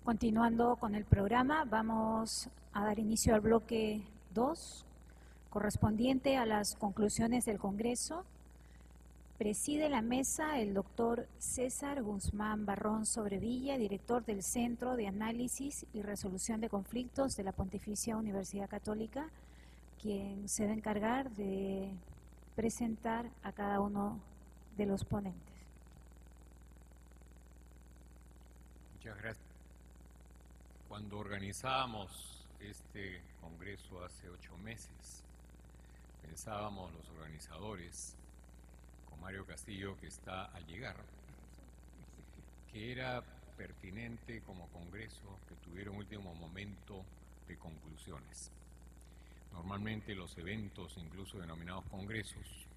Continuando con el programa, vamos a dar inicio al bloque 2, correspondiente a las conclusiones del Congreso. Preside la mesa el doctor César Guzmán Barrón Sobrevilla, director del Centro de Análisis y Resolución de Conflictos de la Pontificia Universidad Católica, quien se va a encargar de presentar a cada uno de los ponentes. Muchas gracias. Cuando organizábamos este congreso hace 8 meses, pensábamos los organizadores, con Mario Castillo, que está al llegar, que era pertinente como congreso que tuviera un último momento de conclusiones. Normalmente los eventos, incluso denominados congresos,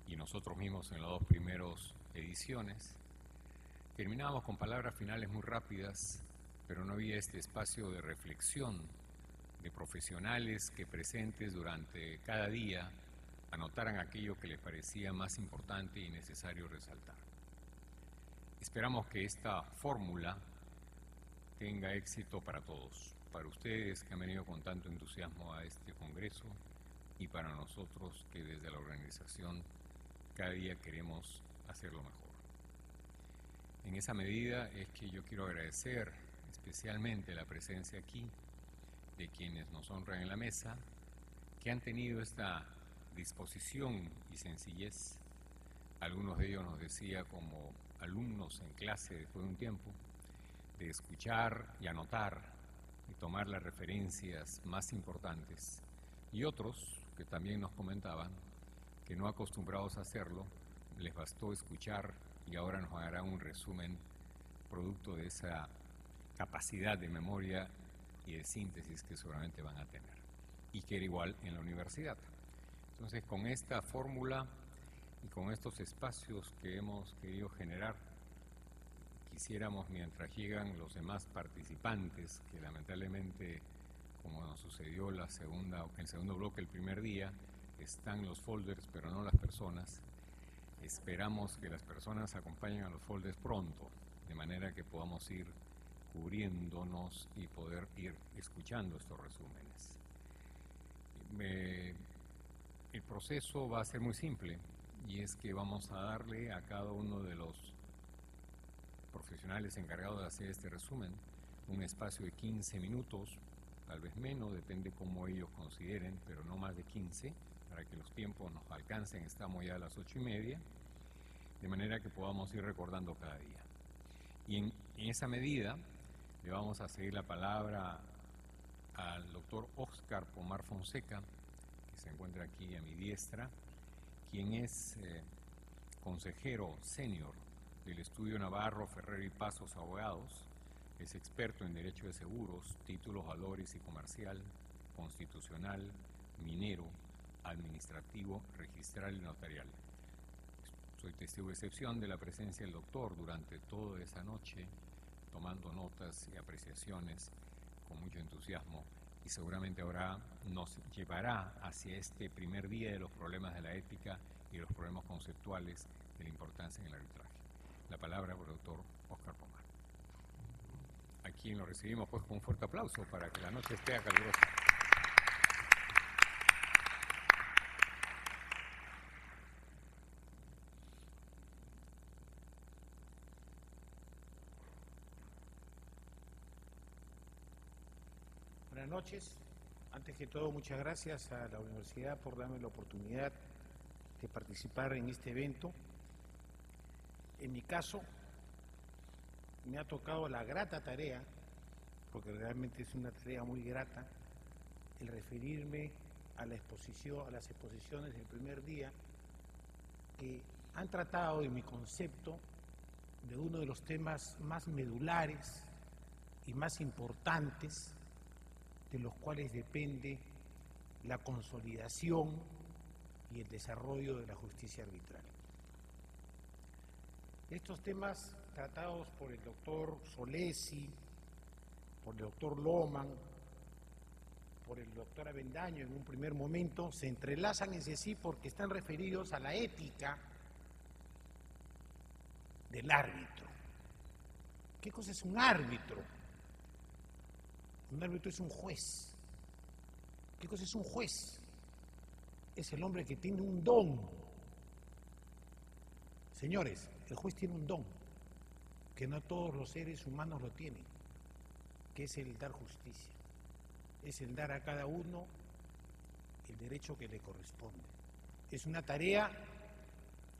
y nosotros mismos en las 2 primeras ediciones, terminábamos con palabras finales muy rápidas, pero no había este espacio de reflexión de profesionales que presentes durante cada día anotaran aquello que les parecía más importante y necesario resaltar. Esperamos que esta fórmula tenga éxito para todos, para ustedes que han venido con tanto entusiasmo a este congreso y para nosotros que desde la organización cada día queremos hacerlo mejor. En esa medida es que yo quiero agradecer especialmente la presencia aquí de quienes nos honran en la mesa, que han tenido esta disposición y sencillez. Algunos de ellos nos decía como alumnos en clase después de un tiempo, de escuchar y anotar y tomar las referencias más importantes, y otros que también nos comentaban que no acostumbrados a hacerlo, les bastó escuchar y ahora nos harán un resumen producto de esa capacidad de memoria y de síntesis que seguramente van a tener, y que era igual en la universidad. Entonces, con esta fórmula y con estos espacios que hemos querido generar, quisiéramos, mientras llegan los demás participantes, que lamentablemente, como nos sucedió en el segundo bloque el primer día, están los folders pero no las personas, esperamos que las personas acompañen a los folders pronto, de manera que podamos ir cubriéndonos y poder ir escuchando estos resúmenes. El proceso va a ser muy simple, y es que vamos a darle a cada uno de los profesionales encargados de hacer este resumen un espacio de 15 minutos, tal vez menos, depende cómo ellos consideren, pero no más de 15, para que los tiempos nos alcancen. Estamos ya a las 8:30, de manera que podamos ir recordando cada día. Y en esa medida le vamos a seguir la palabra al doctor Óscar Pomar Fonseca, que se encuentra aquí a mi diestra, quien es consejero senior del Estudio Navarro Ferrer y Pasos Abogados, es experto en Derecho de Seguros, Títulos, Valores y Comercial, Constitucional, Minero, Administrativo, Registral y Notarial. Soy testigo de excepción de la presencia del doctor durante toda esa noche, tomando notas y apreciaciones con mucho entusiasmo, y seguramente ahora nos llevará hacia este primer día de los problemas de la ética y los problemas conceptuales de la importancia en el arbitraje. La palabra por el doctor Óscar Pomar, a quien lo recibimos pues con un fuerte aplauso para que la noche esté calurosa. Buenas noches. Antes que todo, muchas gracias a la universidad por darme la oportunidad de participar en este evento. En mi caso, me ha tocado la grata tarea, porque realmente es una tarea muy grata, el referirme a la exposición, a las exposiciones del primer día, que han tratado, en mi concepto, de uno de los temas más medulares y más importantes, de los cuales depende la consolidación y el desarrollo de la justicia arbitral. Estos temas tratados por el doctor Solesi, por el doctor Loman, por el doctor Avendaño en un primer momento, se entrelazan entre sí porque están referidos a la ética del árbitro. ¿Qué cosa es un árbitro? Un árbitro es un juez. ¿Qué cosa es un juez? Es el hombre que tiene un don. Señores, el juez tiene un don que no todos los seres humanos lo tienen, que es el dar justicia, es el dar a cada uno el derecho que le corresponde. Es una tarea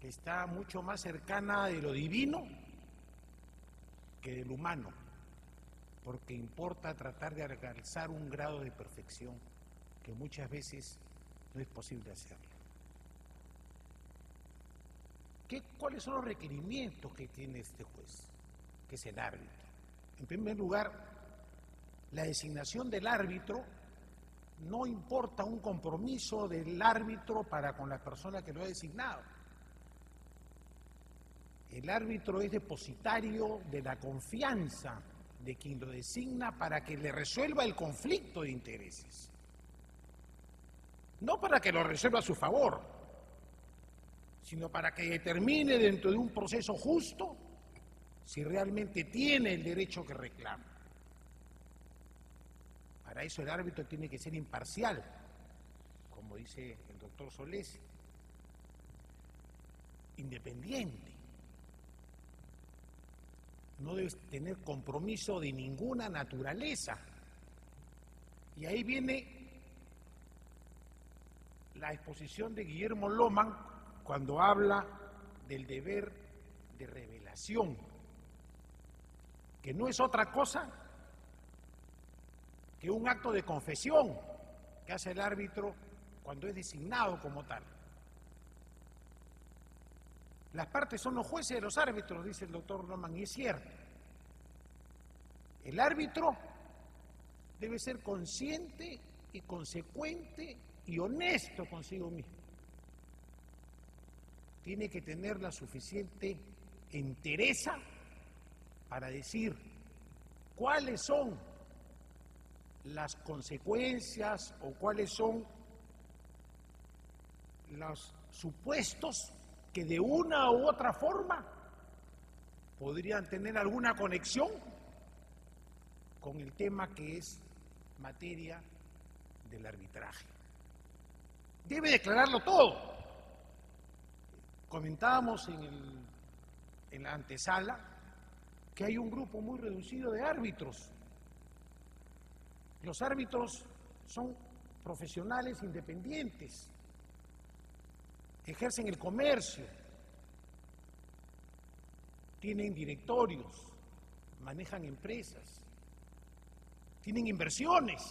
que está mucho más cercana de lo divino que del humano, porque importa tratar de alcanzar un grado de perfección que muchas veces no es posible hacerlo. ¿Cuáles son los requerimientos que tiene este juez, que es el árbitro? En primer lugar, la designación del árbitro no importa un compromiso del árbitro para con la persona que lo ha designado. El árbitro es depositario de la confianza de quien lo designa para que le resuelva el conflicto de intereses. No para que lo resuelva a su favor, sino para que determine dentro de un proceso justo si realmente tiene el derecho que reclama. Para eso el árbitro tiene que ser imparcial, como dice el doctor Solés, independiente. No debe tener compromiso de ninguna naturaleza. Y ahí viene la exposición de Guillermo Loman cuando habla del deber de revelación, que no es otra cosa que un acto de confesión que hace el árbitro cuando es designado como tal. Las partes son los jueces de los árbitros, dice el doctor Loman, y es cierto. El árbitro debe ser consciente y consecuente y honesto consigo mismo. Tiene que tener la suficiente entereza para decir cuáles son las consecuencias o cuáles son los supuestos que de una u otra forma podrían tener alguna conexión con el tema que es materia del arbitraje. Debe declararlo todo. Comentábamos en la antesala que hay un grupo muy reducido de árbitros. Los árbitros son profesionales independientes, ejercen el comercio, tienen directorios, manejan empresas, tienen inversiones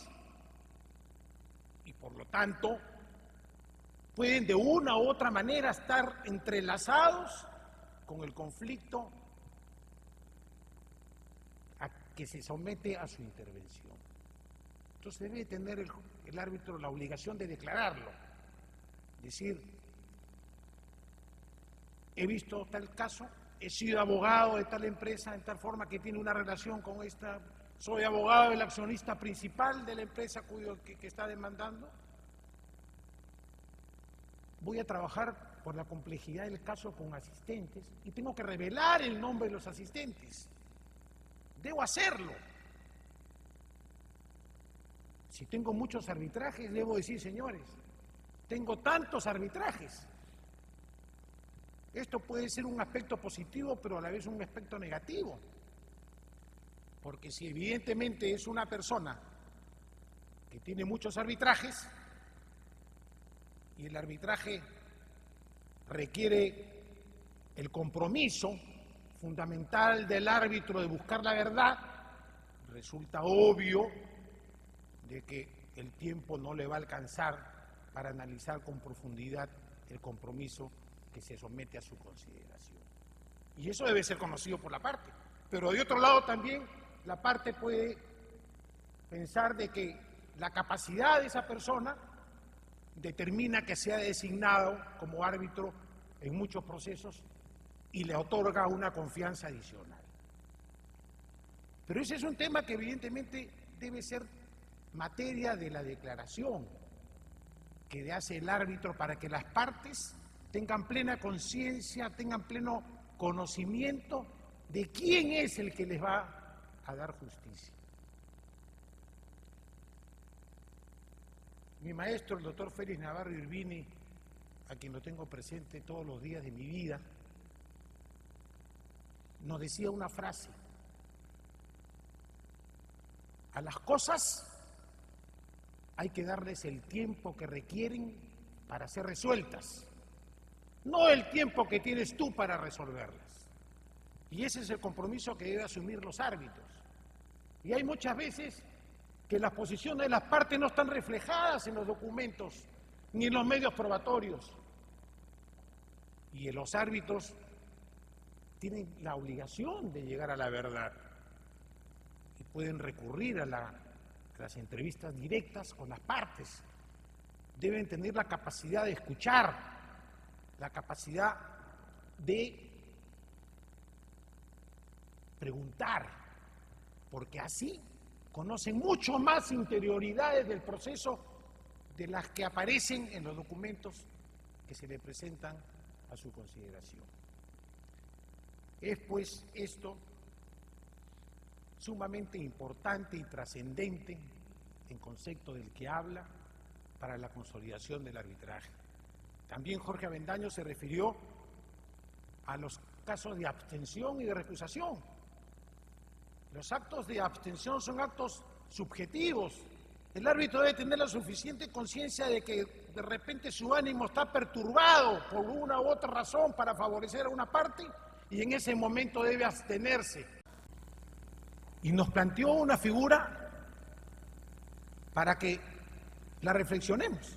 y por lo tanto pueden de una u otra manera estar entrelazados con el conflicto a que se somete a su intervención. Entonces debe tener el árbitro la obligación de declararlo, decir, he visto tal caso, he sido abogado de tal empresa en tal forma que tiene una relación con esta, soy abogado del accionista principal de la empresa que está demandando. Voy a trabajar por la complejidad del caso con asistentes y tengo que revelar el nombre de los asistentes. Debo hacerlo. Si tengo muchos arbitrajes, debo decir, señores, tengo tantos arbitrajes. Esto puede ser un aspecto positivo, pero a la vez un aspecto negativo. Porque si evidentemente es una persona que tiene muchos arbitrajes, y el arbitraje requiere el compromiso fundamental del árbitro de buscar la verdad, resulta obvio de que el tiempo no le va a alcanzar para analizar con profundidad el compromiso que se somete a su consideración. Y eso debe ser conocido por la parte. Pero de otro lado también la parte puede pensar de que la capacidad de esa persona determina que sea designado como árbitro en muchos procesos y le otorga una confianza adicional. Pero ese es un tema que evidentemente debe ser materia de la declaración que hace el árbitro para que las partes tengan plena conciencia, tengan pleno conocimiento de quién es el que les va a dar justicia. Mi maestro, el doctor Félix Navarro Irvini, a quien lo tengo presente todos los días de mi vida, nos decía una frase: a las cosas hay que darles el tiempo que requieren para ser resueltas, no el tiempo que tienes tú para resolverlas. Y ese es el compromiso que deben asumir los árbitros. Y hay muchas veces que las posiciones de las partes no están reflejadas en los documentos ni en los medios probatorios. Y los árbitros tienen la obligación de llegar a la verdad y pueden recurrir a las entrevistas directas con las partes. Deben tener la capacidad de escuchar, la capacidad de preguntar, porque así conocen mucho más interioridades del proceso de las que aparecen en los documentos que se le presentan a su consideración. Es pues esto sumamente importante y trascendente en concepto del que habla para la consolidación del arbitraje. También Jorge Avendaño se refirió a los casos de abstención y de recusación. Los actos de abstención son actos subjetivos. El árbitro debe tener la suficiente conciencia de que de repente su ánimo está perturbado por una u otra razón para favorecer a una parte y en ese momento debe abstenerse. Y nos planteó una figura para que la reflexionemos.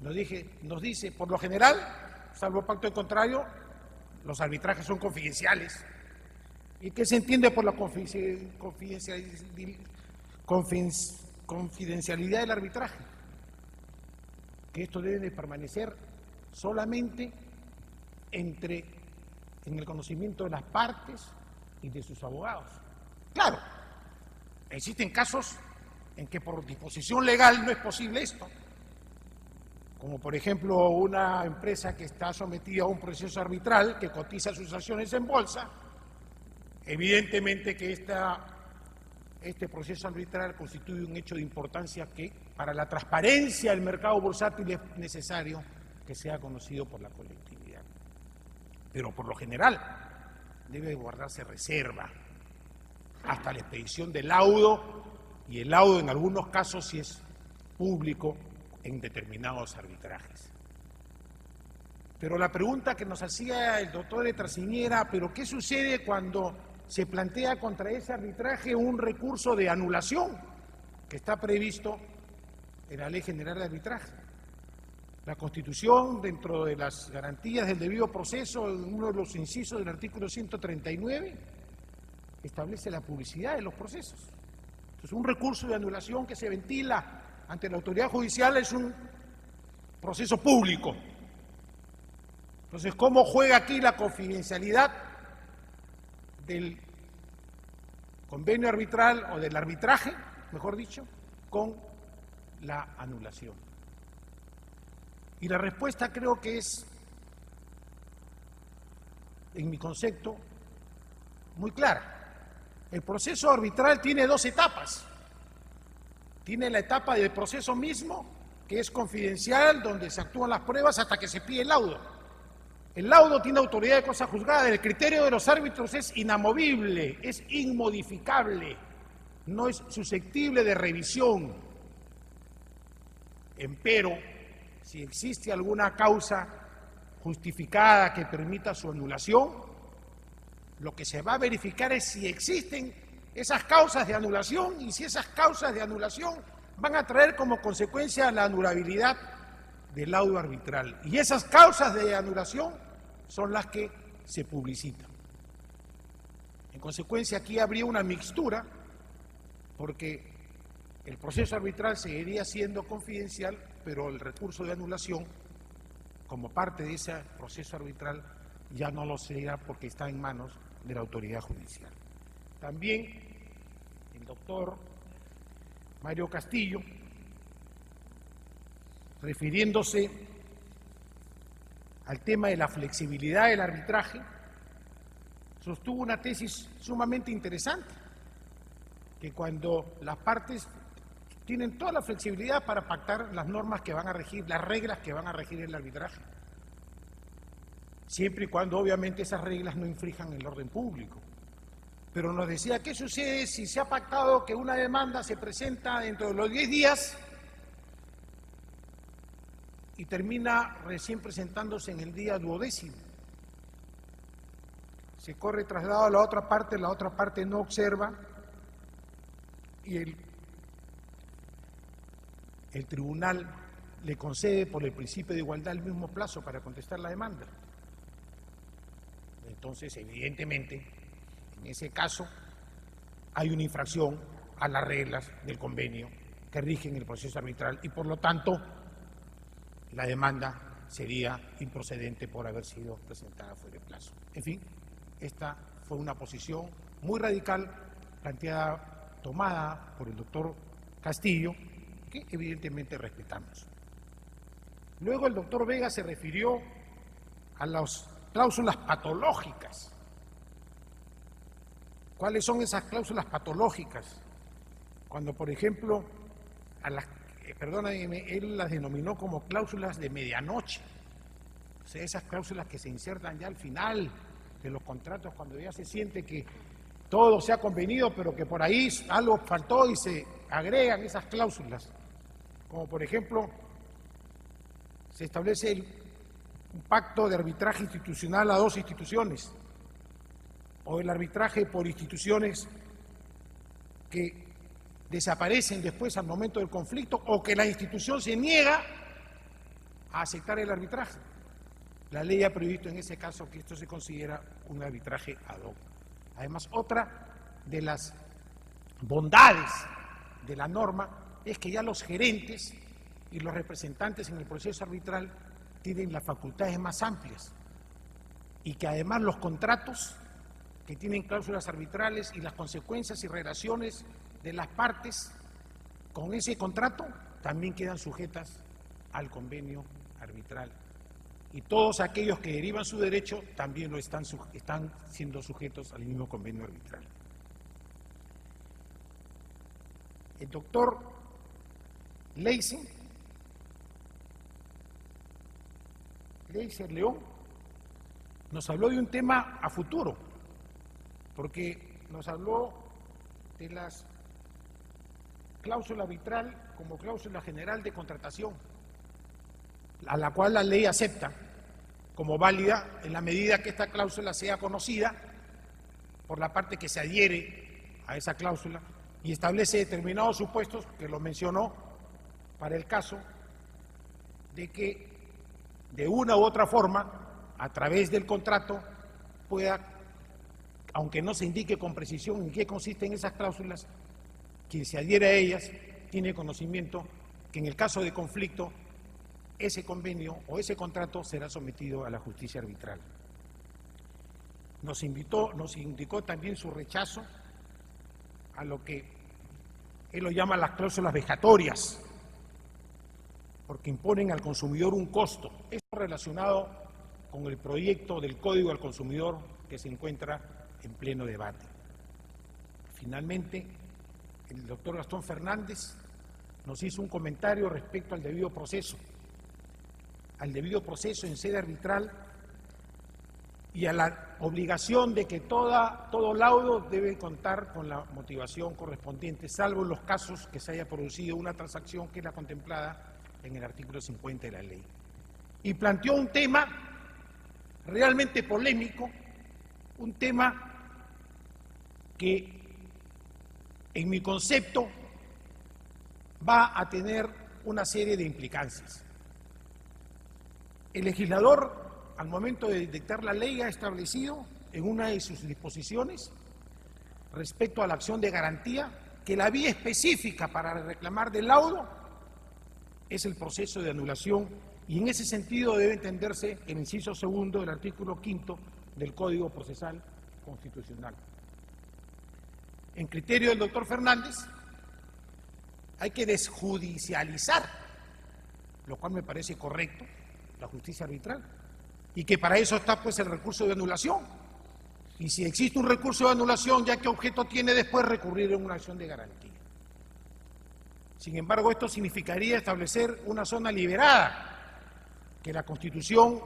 Nos dice, por lo general, salvo pacto en contrario, los arbitrajes son confidenciales. ¿Y qué se entiende por la confidencialidad del arbitraje? Que esto debe de permanecer solamente en el conocimiento de las partes y de sus abogados. Claro, existen casos en que por disposición legal no es posible esto, como por ejemplo una empresa que está sometida a un proceso arbitral que cotiza sus acciones en bolsa. Evidentemente que este proceso arbitral constituye un hecho de importancia que para la transparencia del mercado bursátil es necesario que sea conocido por la colectividad. Pero por lo general debe guardarse reserva hasta la expedición del laudo, y el laudo en algunos casos sí es público en determinados arbitrajes. Pero la pregunta que nos hacía el doctor Etrasini era, ¿pero qué sucede cuando se plantea contra ese arbitraje un recurso de anulación que está previsto en la Ley General de Arbitraje? La Constitución, dentro de las garantías del debido proceso, en uno de los incisos del artículo 139, establece la publicidad de los procesos. Entonces, un recurso de anulación que se ventila ante la autoridad judicial es un proceso público. Entonces, ¿cómo juega aquí la confidencialidad del convenio arbitral o del arbitraje, mejor dicho, con la anulación? Y la respuesta creo que es, en mi concepto, muy clara. El proceso arbitral tiene dos etapas. Tiene la etapa del proceso mismo, que es confidencial, donde se actúan las pruebas hasta que se pide el laudo. El laudo tiene autoridad de cosa juzgada. El criterio de los árbitros es inamovible, es inmodificable, no es susceptible de revisión. Empero, si existe alguna causa justificada que permita su anulación, lo que se va a verificar es si existen esas causas de anulación y si esas causas de anulación van a traer como consecuencia la anulabilidad del laudo arbitral. Y esas causas de anulación son las que se publicitan. En consecuencia, aquí habría una mixtura, porque el proceso arbitral seguiría siendo confidencial, pero el recurso de anulación, como parte de ese proceso arbitral, ya no lo será porque está en manos de la autoridad judicial. También el doctor Mario Castillo, refiriéndose al tema de la flexibilidad del arbitraje, sostuvo una tesis sumamente interesante, que cuando las partes tienen toda la flexibilidad para pactar las normas que van a regir, las reglas que van a regir el arbitraje, siempre y cuando obviamente esas reglas no infrinjan el orden público. Pero nos decía, ¿qué sucede si se ha pactado que una demanda se presenta dentro de los 10 días y termina recién presentándose en el día 12º? Se corre traslado a la otra parte no observa y el tribunal le concede por el principio de igualdad el mismo plazo para contestar la demanda. Entonces, evidentemente, en ese caso hay una infracción a las reglas del convenio que rigen el proceso arbitral y por lo tanto la demanda sería improcedente por haber sido presentada fuera de plazo. En fin, esta fue una posición muy radical planteada, tomada por el doctor Castillo, que evidentemente respetamos. Luego el doctor Vega se refirió a las cláusulas patológicas. ¿Cuáles son esas cláusulas patológicas? Cuando, por ejemplo, él las denominó como cláusulas de medianoche. O sea, esas cláusulas que se insertan ya al final de los contratos, cuando ya se siente que todo se ha convenido, pero que por ahí algo faltó y se agregan esas cláusulas. Como por ejemplo, se establece un pacto de arbitraje institucional a 2 instituciones, o el arbitraje por instituciones que desaparecen después al momento del conflicto, o que la institución se niega a aceptar el arbitraje. La ley ha previsto en ese caso que esto se considera un arbitraje ad hoc. Además, otra de las bondades de la norma es que ya los gerentes y los representantes en el proceso arbitral tienen las facultades más amplias y que además los contratos que tienen cláusulas arbitrales y las consecuencias y relaciones de las partes con ese contrato también quedan sujetas al convenio arbitral. Y todos aquellos que derivan su derecho también están siendo sujetos al mismo convenio arbitral. El doctor Leiser León nos habló de un tema a futuro, porque nos habló de las cláusula arbitral como cláusula general de contratación, a la cual la ley acepta como válida en la medida que esta cláusula sea conocida por la parte que se adhiere a esa cláusula y establece determinados supuestos, que lo mencionó, para el caso de que de una u otra forma, a través del contrato, pueda, aunque no se indique con precisión en qué consisten esas cláusulas, quien se adhiere a ellas tiene conocimiento que en el caso de conflicto ese convenio o ese contrato será sometido a la justicia arbitral. Nos indicó también su rechazo a lo que él lo llama las cláusulas vejatorias, porque imponen al consumidor un costo. Esto relacionado con el proyecto del Código al Consumidor que se encuentra en pleno debate. Finalmente, el doctor Gastón Fernández nos hizo un comentario respecto al debido proceso en sede arbitral y a la obligación de que todo laudo debe contar con la motivación correspondiente, salvo en los casos que se haya producido una transacción que es la contemplada en el artículo 50 de la ley. Y planteó un tema realmente polémico, un tema que en mi concepto va a tener una serie de implicancias. El legislador, al momento de dictar la ley, ha establecido en una de sus disposiciones respecto a la acción de garantía que la vía específica para reclamar del laudo es el proceso de anulación, y en ese sentido debe entenderse el inciso segundo del artículo 5 del Código Procesal Constitucional. En criterio del doctor Fernández, hay que desjudicializar, lo cual me parece correcto, la justicia arbitral, y que para eso está pues el recurso de anulación. Y si existe un recurso de anulación, ¿ya qué objeto tiene después recurrir en una acción de garantía? Sin embargo, esto significaría establecer una zona liberada, que la Constitución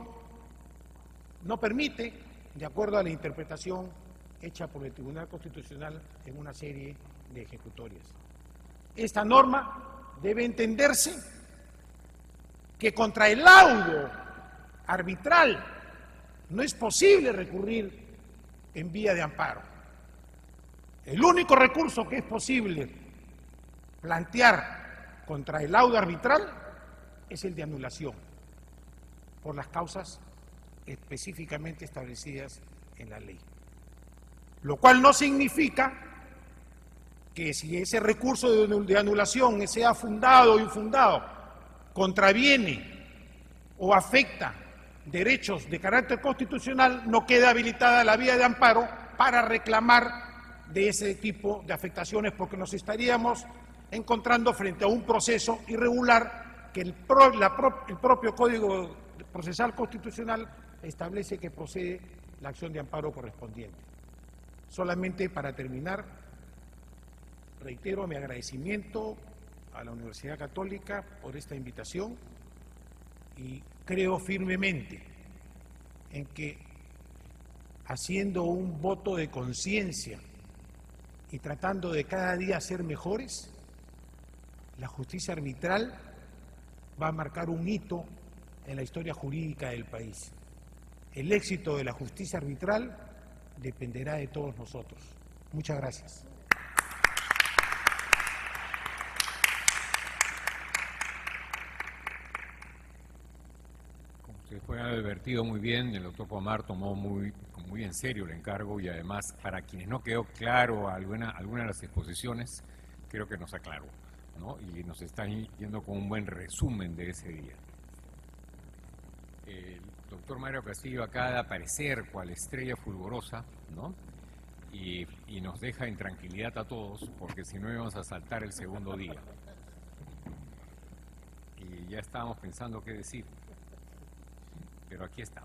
no permite, de acuerdo a la interpretación hecha por el Tribunal Constitucional en una serie de ejecutorias. Esta norma debe entenderse que contra el laudo arbitral no es posible recurrir en vía de amparo. El único recurso que es posible plantear contra el laudo arbitral es el de anulación, por las causas específicamente establecidas en la ley. Lo cual no significa que si ese recurso de anulación sea fundado o infundado, contraviene o afecta derechos de carácter constitucional, no queda habilitada la vía de amparo para reclamar de ese tipo de afectaciones, porque nos estaríamos encontrando frente a un proceso irregular que el propio Código Procesal Constitucional establece que procede la acción de amparo correspondiente. Solamente para terminar, reitero mi agradecimiento a la Universidad Católica por esta invitación y creo firmemente en que, haciendo un voto de conciencia y tratando de cada día ser mejores, la justicia arbitral va a marcar un hito en la historia jurídica del país. El éxito de la justicia arbitral dependerá de todos nosotros. Muchas gracias. Como ustedes pueden haber advertido muy bien, el doctor Pomar tomó muy en serio el encargo y además, para quienes no quedó claro alguna de las exposiciones, creo que nos aclaró, ¿no? Y nos están yendo con un buen resumen de ese día. El doctor Mario Castillo acaba de aparecer cual estrella fulgurosa, ¿no? Y nos deja en tranquilidad a todos, porque si no íbamos a saltar el segundo día. Y ya estábamos pensando qué decir, pero aquí está.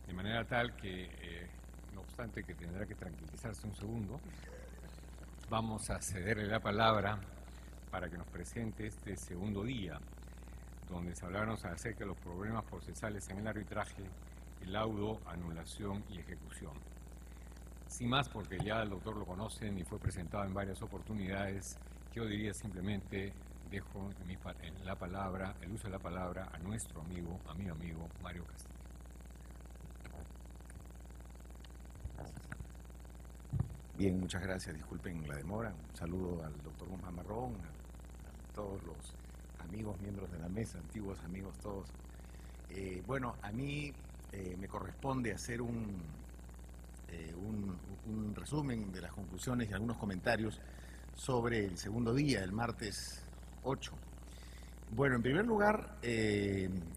De manera tal que, no obstante que tendrá que tranquilizarse un segundo, vamos a cederle la palabra para que nos presente este segundo día, donde se hablaron acerca de los problemas procesales en el arbitraje, el laudo, anulación y ejecución. Sin más, porque ya el doctor lo conocen y fue presentado en varias oportunidades, yo diría simplemente dejo la palabra, el uso de la palabra a nuestro amigo Mario Castillo. Bien, muchas gracias, disculpen la demora. Un saludo al doctor Guzmán Marrón, a todos los amigos, miembros de la mesa, antiguos amigos todos. Bueno, a mí me corresponde hacer un resumen de las conclusiones y algunos comentarios sobre el segundo día, el martes 8. Bueno, en primer lugar,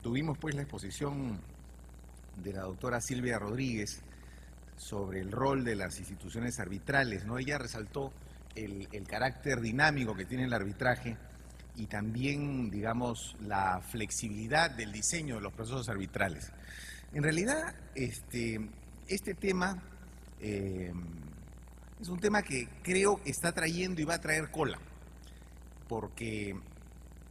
tuvimos pues la exposición de la doctora Silvia Rodríguez sobre el rol de las instituciones arbitrales, ¿no? Ella resaltó el carácter dinámico que tiene el arbitraje y también, digamos, la flexibilidad del diseño de los procesos arbitrales. En realidad, este tema es un tema que creo que está trayendo y va a traer cola, porque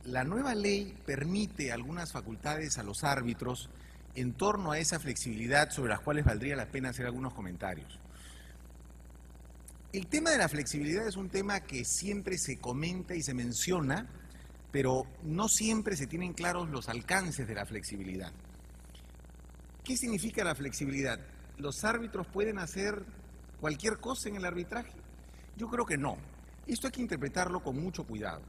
la nueva ley permite algunas facultades a los árbitros en torno a esa flexibilidad sobre las cuales valdría la pena hacer algunos comentarios. El tema de la flexibilidad es un tema que siempre se comenta y se menciona, pero no siempre se tienen claros los alcances de la flexibilidad. ¿Qué significa la flexibilidad? ¿Los árbitros pueden hacer cualquier cosa en el arbitraje? Yo creo que no. Esto hay que interpretarlo con mucho cuidado,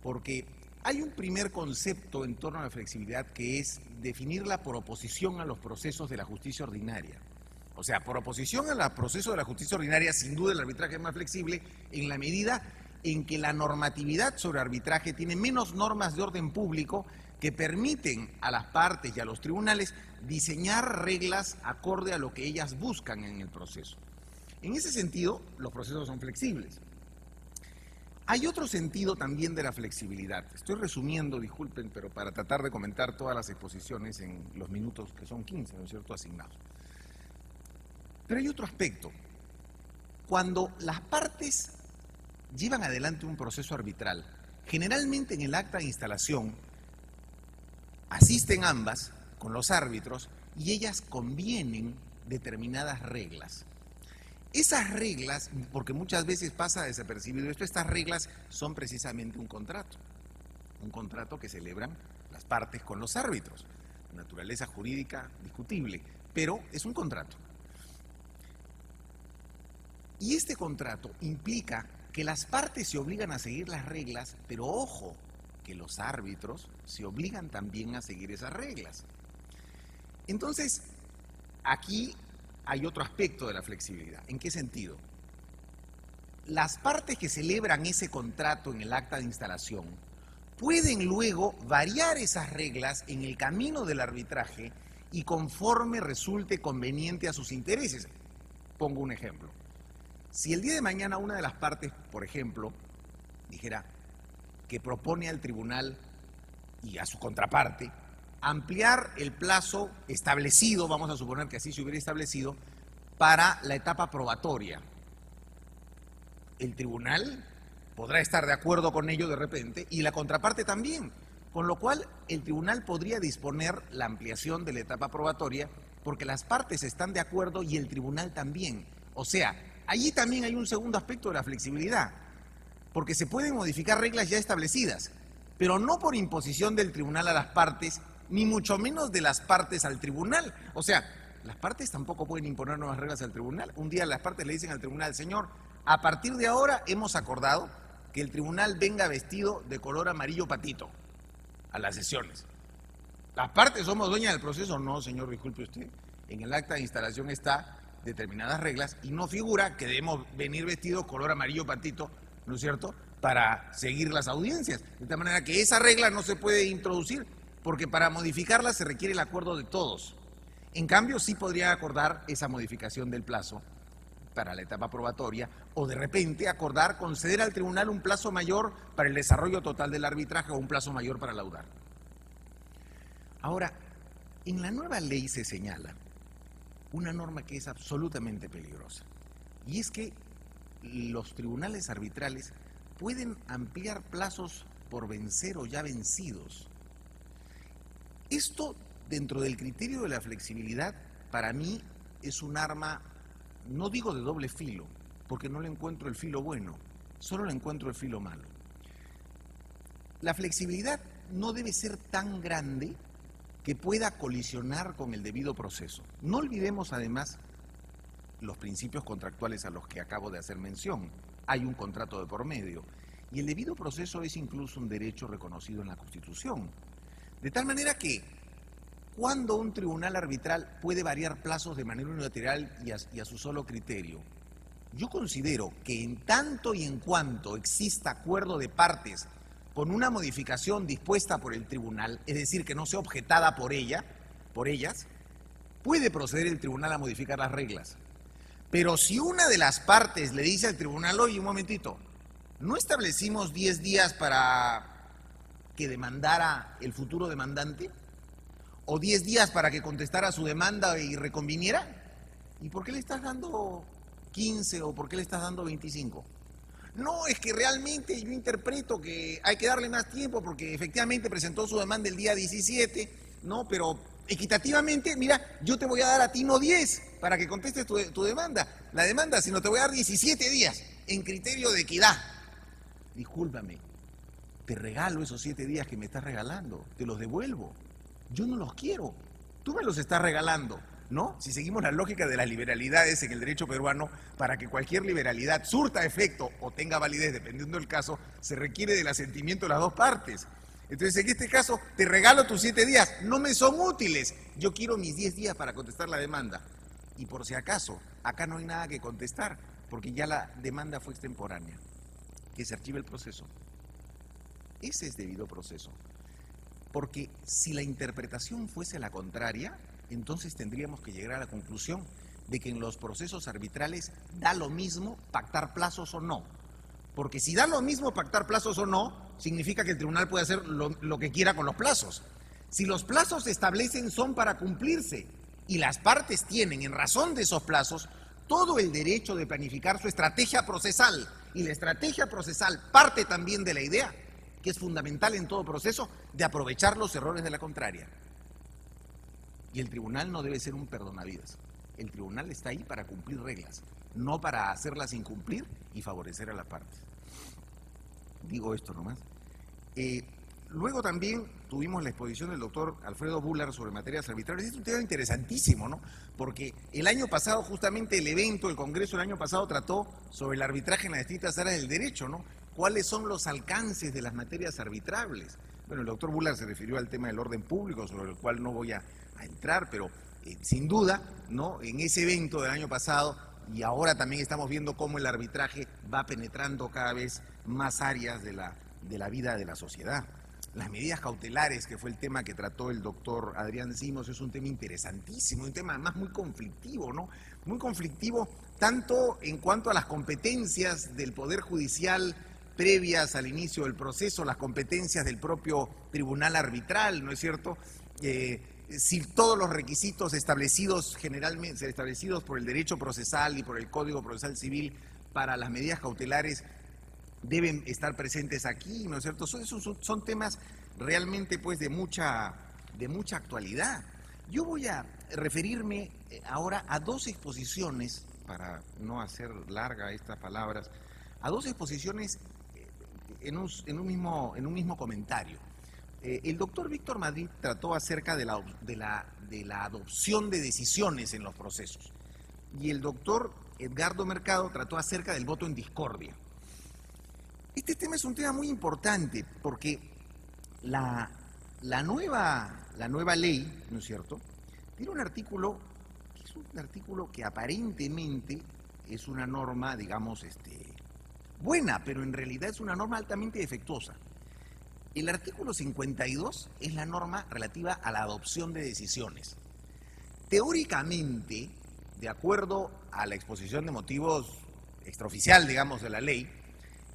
porque hay un primer concepto en torno a la flexibilidad que es definirla por oposición a los procesos de la justicia ordinaria. O sea, por oposición al proceso de la justicia ordinaria, sin duda el arbitraje es más flexible en la medida en que la normatividad sobre arbitraje tiene menos normas de orden público que permiten a las partes y a los tribunales diseñar reglas acorde a lo que ellas buscan en el proceso. En ese sentido, los procesos son flexibles. Hay otro sentido también de la flexibilidad. Estoy resumiendo, disculpen, pero para tratar de comentar todas las exposiciones en los minutos, que son 15, ¿no es cierto?, asignados. Pero hay otro aspecto. Cuando las partes llevan adelante un proceso arbitral, generalmente en el acta de instalación asisten ambas con los árbitros y ellas convienen determinadas reglas. Esas reglas, porque muchas veces pasa desapercibido esto, estas reglas son precisamente un contrato que celebran las partes con los árbitros. Naturaleza jurídica discutible, pero es un contrato. Y este contrato implica que las partes se obligan a seguir las reglas, pero ojo, que los árbitros se obligan también a seguir esas reglas. Entonces, aquí hay otro aspecto de la flexibilidad. ¿En qué sentido? Las partes que celebran ese contrato en el acta de instalación pueden luego variar esas reglas en el camino del arbitraje y conforme resulte conveniente a sus intereses. Pongo un ejemplo. Si el día de mañana una de las partes, por ejemplo, dijera que propone al tribunal y a su contraparte ampliar el plazo establecido, vamos a suponer que así se hubiera establecido, para la etapa probatoria, el tribunal podrá estar de acuerdo con ello de repente y la contraparte también, con lo cual el tribunal podría disponer la ampliación de la etapa probatoria porque las partes están de acuerdo y el tribunal también. O sea, allí también hay un segundo aspecto de la flexibilidad, porque se pueden modificar reglas ya establecidas, pero no por imposición del tribunal a las partes, ni mucho menos de las partes al tribunal. O sea, las partes tampoco pueden imponer nuevas reglas al tribunal. Un día las partes le dicen al tribunal: señor, a partir de ahora hemos acordado que el tribunal venga vestido de color amarillo patito a las sesiones. ¿Las partes somos dueñas del proceso? No, señor, disculpe usted. En el acta de instalación está determinadas reglas y no figura que debemos venir vestidos color amarillo patito, ¿no es cierto?, para seguir las audiencias. De tal manera que esa regla no se puede introducir porque para modificarla se requiere el acuerdo de todos. En cambio, sí podría acordar esa modificación del plazo para la etapa probatoria o de repente acordar conceder al tribunal un plazo mayor para el desarrollo total del arbitraje o un plazo mayor para laudar. Ahora, en la nueva ley se señala una norma que es absolutamente peligrosa y es que los tribunales arbitrales pueden ampliar plazos por vencer o ya vencidos. Esto, dentro del criterio de la flexibilidad, para mí es un arma, no digo de doble filo, porque no le encuentro el filo bueno, solo le encuentro el filo malo. La flexibilidad no debe ser tan grande que pueda colisionar con el debido proceso. No olvidemos además los principios contractuales a los que acabo de hacer mención. Hay un contrato de por medio y el debido proceso es incluso un derecho reconocido en la Constitución. De tal manera que cuando un tribunal arbitral puede variar plazos de manera unilateral y a su solo criterio, yo considero que en tanto y en cuanto exista acuerdo de partes con una modificación dispuesta por el tribunal, es decir, que no sea objetada por ellas, puede proceder el tribunal a modificar las reglas. Pero si una de las partes le dice al tribunal: oye, un momentito, ¿no establecimos 10 días para que demandara el futuro demandante? ¿O 10 días para que contestara su demanda y reconviniera? ¿Y por qué le estás dando 15 o por qué le estás dando 25? No, es que realmente yo interpreto que hay que darle más tiempo porque efectivamente presentó su demanda el día 17, ¿no? Pero equitativamente, mira, yo te voy a dar a ti no 10 para que contestes tu demanda, la demanda, sino te voy a dar 17 días en criterio de equidad. Discúlpame, te regalo esos 7 días que me estás regalando, te los devuelvo. Yo no los quiero, tú me los estás regalando, ¿no? Si seguimos la lógica de las liberalidades en el derecho peruano, para que cualquier liberalidad surta efecto o tenga validez, dependiendo del caso, se requiere del asentimiento de las dos partes. Entonces, en este caso, te regalo tus 7 días, no me son útiles, yo quiero mis 10 días para contestar la demanda. Y por si acaso, acá no hay nada que contestar, porque ya la demanda fue extemporánea, que se archive el proceso. Ese es debido proceso. Porque si la interpretación fuese la contraria, entonces tendríamos que llegar a la conclusión de que en los procesos arbitrales da lo mismo pactar plazos o no. Porque si da lo mismo pactar plazos o no, significa que el tribunal puede hacer lo que quiera con los plazos. Si los plazos se establecen son para cumplirse y las partes tienen, en razón de esos plazos, todo el derecho de planificar su estrategia procesal. Y la estrategia procesal parte también de la idea que es fundamental en todo proceso, de aprovechar los errores de la contraria. Y el tribunal no debe ser un perdonavidas. El tribunal está ahí para cumplir reglas, no para hacerlas incumplir y favorecer a las partes. Digo esto nomás. Luego también tuvimos la exposición del doctor Alfredo Bular sobre materias arbitrarias. Es un tema interesantísimo, ¿no? Porque el año pasado, justamente el evento, el Congreso del año pasado trató sobre el arbitraje en las distintas áreas del derecho, ¿no? ¿Cuáles son los alcances de las materias arbitrables? Bueno, el doctor Bular se refirió al tema del orden público, sobre el cual no voy a entrar, pero sin duda, ¿no? En ese evento del año pasado, y ahora también estamos viendo cómo el arbitraje va penetrando cada vez más áreas de la vida de la sociedad. Las medidas cautelares, que fue el tema que trató el doctor Adrián Simos, es un tema interesantísimo, un tema además muy conflictivo, ¿no? Muy conflictivo tanto en cuanto a las competencias del Poder Judicial previas al inicio del proceso, las competencias del propio tribunal arbitral, ¿no es cierto? Si todos los requisitos establecidos generalmente, establecidos por el derecho procesal y por el Código Procesal Civil para las medidas cautelares deben estar presentes aquí, ¿no es cierto? Esos son temas realmente pues de mucha actualidad. Yo voy a referirme ahora a dos exposiciones, para no hacer larga estas palabras, a dos exposiciones en un mismo comentario. El doctor Víctor Madrid trató acerca de la adopción de decisiones en los procesos y el doctor Edgardo Mercado trató acerca del voto en discordia. Este tema es un tema muy importante porque la nueva ley, ¿no es cierto?, tiene un artículo que es un artículo que aparentemente es una norma, digamos, buena, pero en realidad es una norma altamente defectuosa. El artículo 52 es la norma relativa a la adopción de decisiones. Teóricamente, de acuerdo a la exposición de motivos extraoficial, digamos, de la ley,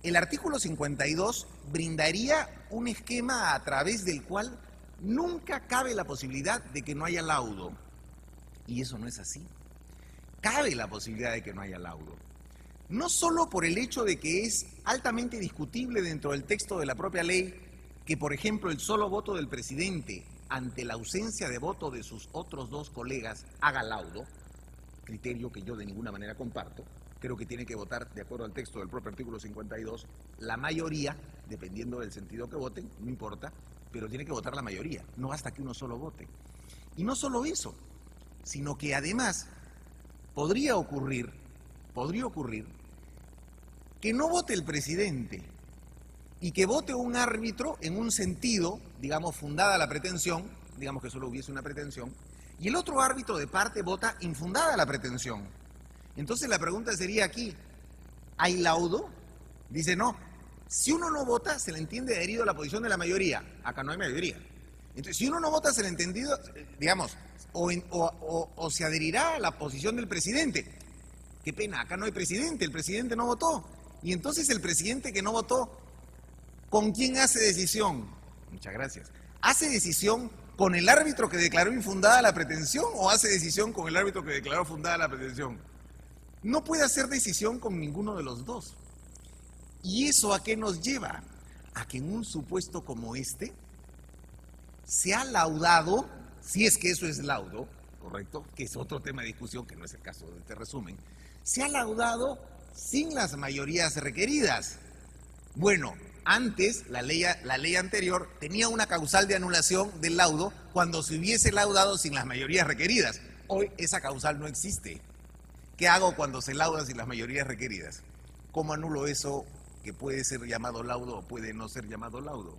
el artículo 52 brindaría un esquema a través del cual nunca cabe la posibilidad de que no haya laudo. Y eso no es así. Cabe la posibilidad de que no haya laudo. No solo por el hecho de que es altamente discutible dentro del texto de la propia ley que, por ejemplo, el solo voto del presidente ante la ausencia de voto de sus otros dos colegas haga laudo, criterio que yo de ninguna manera comparto. Creo que tiene que votar, de acuerdo al texto del propio artículo 52, la mayoría, dependiendo del sentido que voten, no importa, pero tiene que votar la mayoría, no basta que uno solo vote. Y no solo eso, sino que además podría ocurrir que no vote el presidente y que vote un árbitro en un sentido, digamos, fundada la pretensión, digamos que solo hubiese una pretensión, y el otro árbitro de parte vota infundada la pretensión. Entonces la pregunta sería aquí, ¿hay laudo? Dice no, si uno no vota se le entiende adherido a la posición de la mayoría, acá no hay mayoría. Entonces si uno no vota se le entendido, digamos, o se adherirá a la posición del presidente. Qué pena, acá no hay presidente, el presidente no votó. Y entonces el presidente que no votó, ¿con quién hace decisión? Muchas gracias. ¿Hace decisión con el árbitro que declaró infundada la pretensión o hace decisión con el árbitro que declaró fundada la pretensión? No puede hacer decisión con ninguno de los dos. ¿Y eso a qué nos lleva? A que en un supuesto como este se ha laudado, si es que eso es laudo, ¿correcto? Que es otro tema de discusión que no es el caso de este resumen, se ha laudado sin las mayorías requeridas. Bueno, antes la ley anterior tenía una causal de anulación del laudo cuando se hubiese laudado sin las mayorías requeridas. Hoy esa causal no existe. ¿Qué hago cuando se lauda sin las mayorías requeridas? ¿Cómo anulo eso que puede ser llamado laudo o puede no ser llamado laudo?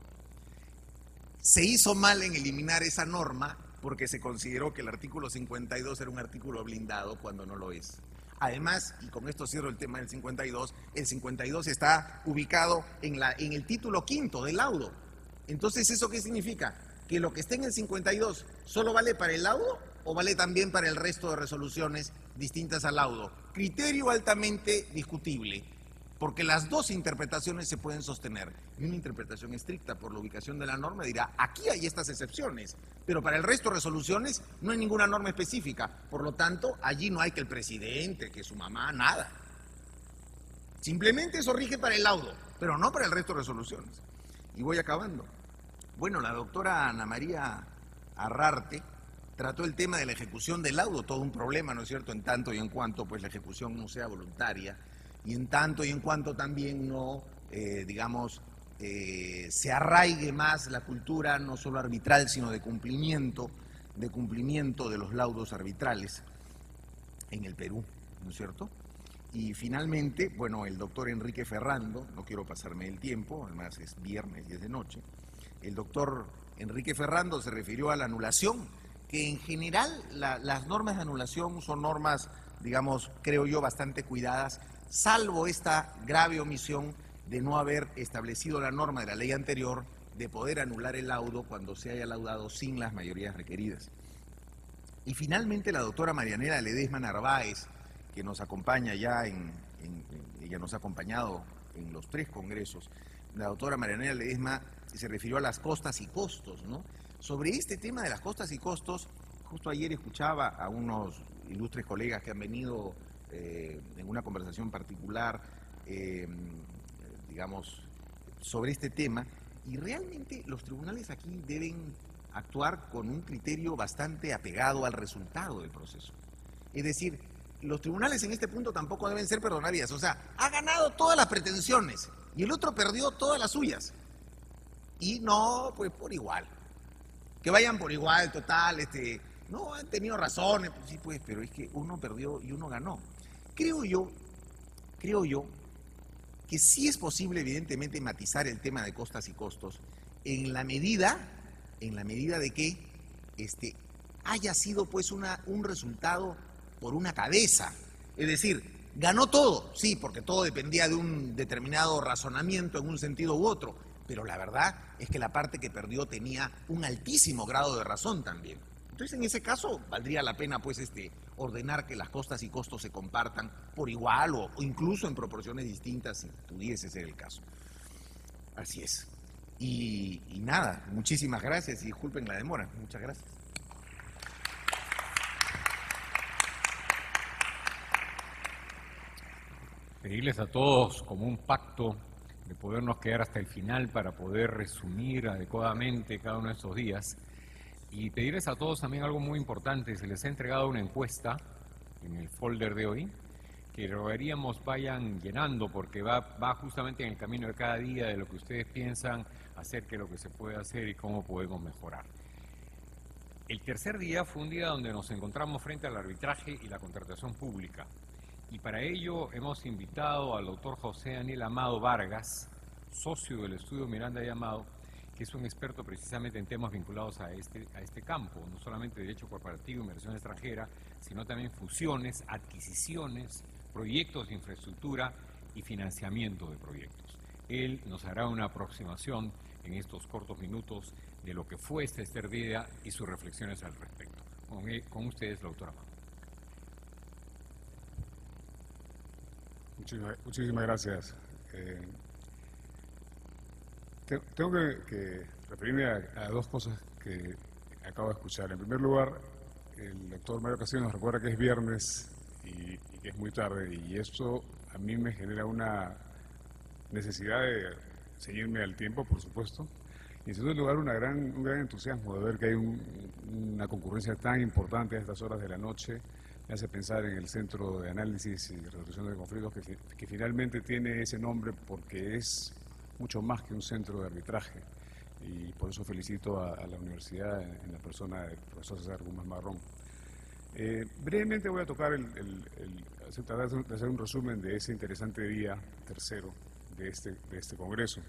Se hizo mal en eliminar esa norma porque se consideró que el artículo 52 era un artículo blindado cuando no lo es. Además, y con esto cierro el tema del 52, el 52 está ubicado en el título quinto del laudo. Entonces, ¿eso qué significa? ¿Que lo que esté en el 52 solo vale para el laudo o vale también para el resto de resoluciones distintas al laudo? Criterio altamente discutible, porque las dos interpretaciones se pueden sostener. Y una interpretación estricta por la ubicación de la norma dirá, aquí hay estas excepciones, pero para el resto de resoluciones no hay ninguna norma específica. Por lo tanto, allí no hay que el presidente, que su mamá, nada. Simplemente eso rige para el laudo, pero no para el resto de resoluciones. y voy acabando. Bueno, la doctora Ana María Arrarte trató el tema de la ejecución del laudo, todo un problema, ¿no es cierto?, en tanto y en cuanto pues la ejecución no sea voluntaria, y en tanto y en cuanto también no, se arraigue más la cultura no solo arbitral, sino de cumplimiento de los laudos arbitrales en el Perú, ¿no es cierto? Y finalmente, bueno, el doctor Enrique Ferrando, no quiero pasarme el tiempo, además es viernes y es de noche, el doctor Enrique Ferrando se refirió a la anulación, que en general las normas de anulación son normas, digamos, creo yo, bastante cuidadas, salvo esta grave omisión de no haber establecido la norma de la ley anterior de poder anular el laudo cuando se haya laudado sin las mayorías requeridas. Y finalmente la doctora Marianela Ledesma Narváez, que nos acompaña ya ella nos ha acompañado en los 3 congresos, la doctora Marianela Ledesma se refirió a las costas y costos, ¿no? Sobre este tema de las costas y costos, justo ayer escuchaba a unos ilustres colegas que han venido en una conversación particular, sobre este tema, y realmente los tribunales aquí deben actuar con un criterio bastante apegado al resultado del proceso. Es decir, los tribunales en este punto tampoco deben ser perdonarias, o sea, ha ganado todas las pretensiones y el otro perdió todas las suyas. Y no, pues por igual. Que vayan por igual, total, no, han tenido razones, pues sí, pues, pero es que uno perdió y uno ganó. Creo yo que sí es posible, evidentemente, matizar el tema de costas y costos en la medida de que haya sido pues un resultado por una cabeza. Es decir, ganó todo, sí, porque todo dependía de un determinado razonamiento en un sentido u otro, pero la verdad es que la parte que perdió tenía un altísimo grado de razón también. Entonces, en ese caso, valdría la pena pues ordenar que las costas y costos se compartan por igual o incluso en proporciones distintas si pudiese ser el caso. Así es. Y nada, muchísimas gracias y disculpen la demora. Muchas gracias. Pedirles a todos como un pacto de podernos quedar hasta el final para poder resumir adecuadamente cada uno de estos días. Y pedirles a todos también algo muy importante. Se les ha entregado una encuesta en el folder de hoy que rogaríamos vayan llenando porque va justamente en el camino de cada día de lo que ustedes piensan acerca de lo que se puede hacer y cómo podemos mejorar. El tercer día fue un día donde nos encontramos frente al arbitraje y la contratación pública. Y para ello hemos invitado al doctor José Daniel Amado Vargas, socio del estudio Miranda y Amado, que es un experto precisamente en temas vinculados a este campo, no solamente derecho corporativo, inversión extranjera, sino también fusiones, adquisiciones, proyectos de infraestructura y financiamiento de proyectos. Él nos hará una aproximación en estos cortos minutos de lo que fue este tercer día y sus reflexiones al respecto. Con ustedes, la doctora Amado. Muchísimas gracias. Tengo que referirme a 2 cosas que acabo de escuchar. En primer lugar, el doctor Mario Castillo nos recuerda que es viernes y que es muy tarde, y esto a mí me genera una necesidad de seguirme al tiempo, por supuesto. Y en segundo lugar, un gran entusiasmo de ver que hay una concurrencia tan importante a estas horas de la noche. Me hace pensar en el Centro de Análisis y Resolución de Conflictos, que finalmente tiene ese nombre porque es mucho más que un centro de arbitraje, y por eso felicito a la universidad en la persona del profesor César Gómez Marrón. Brevemente voy a tocar tratar de hacer un resumen de ese interesante día tercero de este congreso.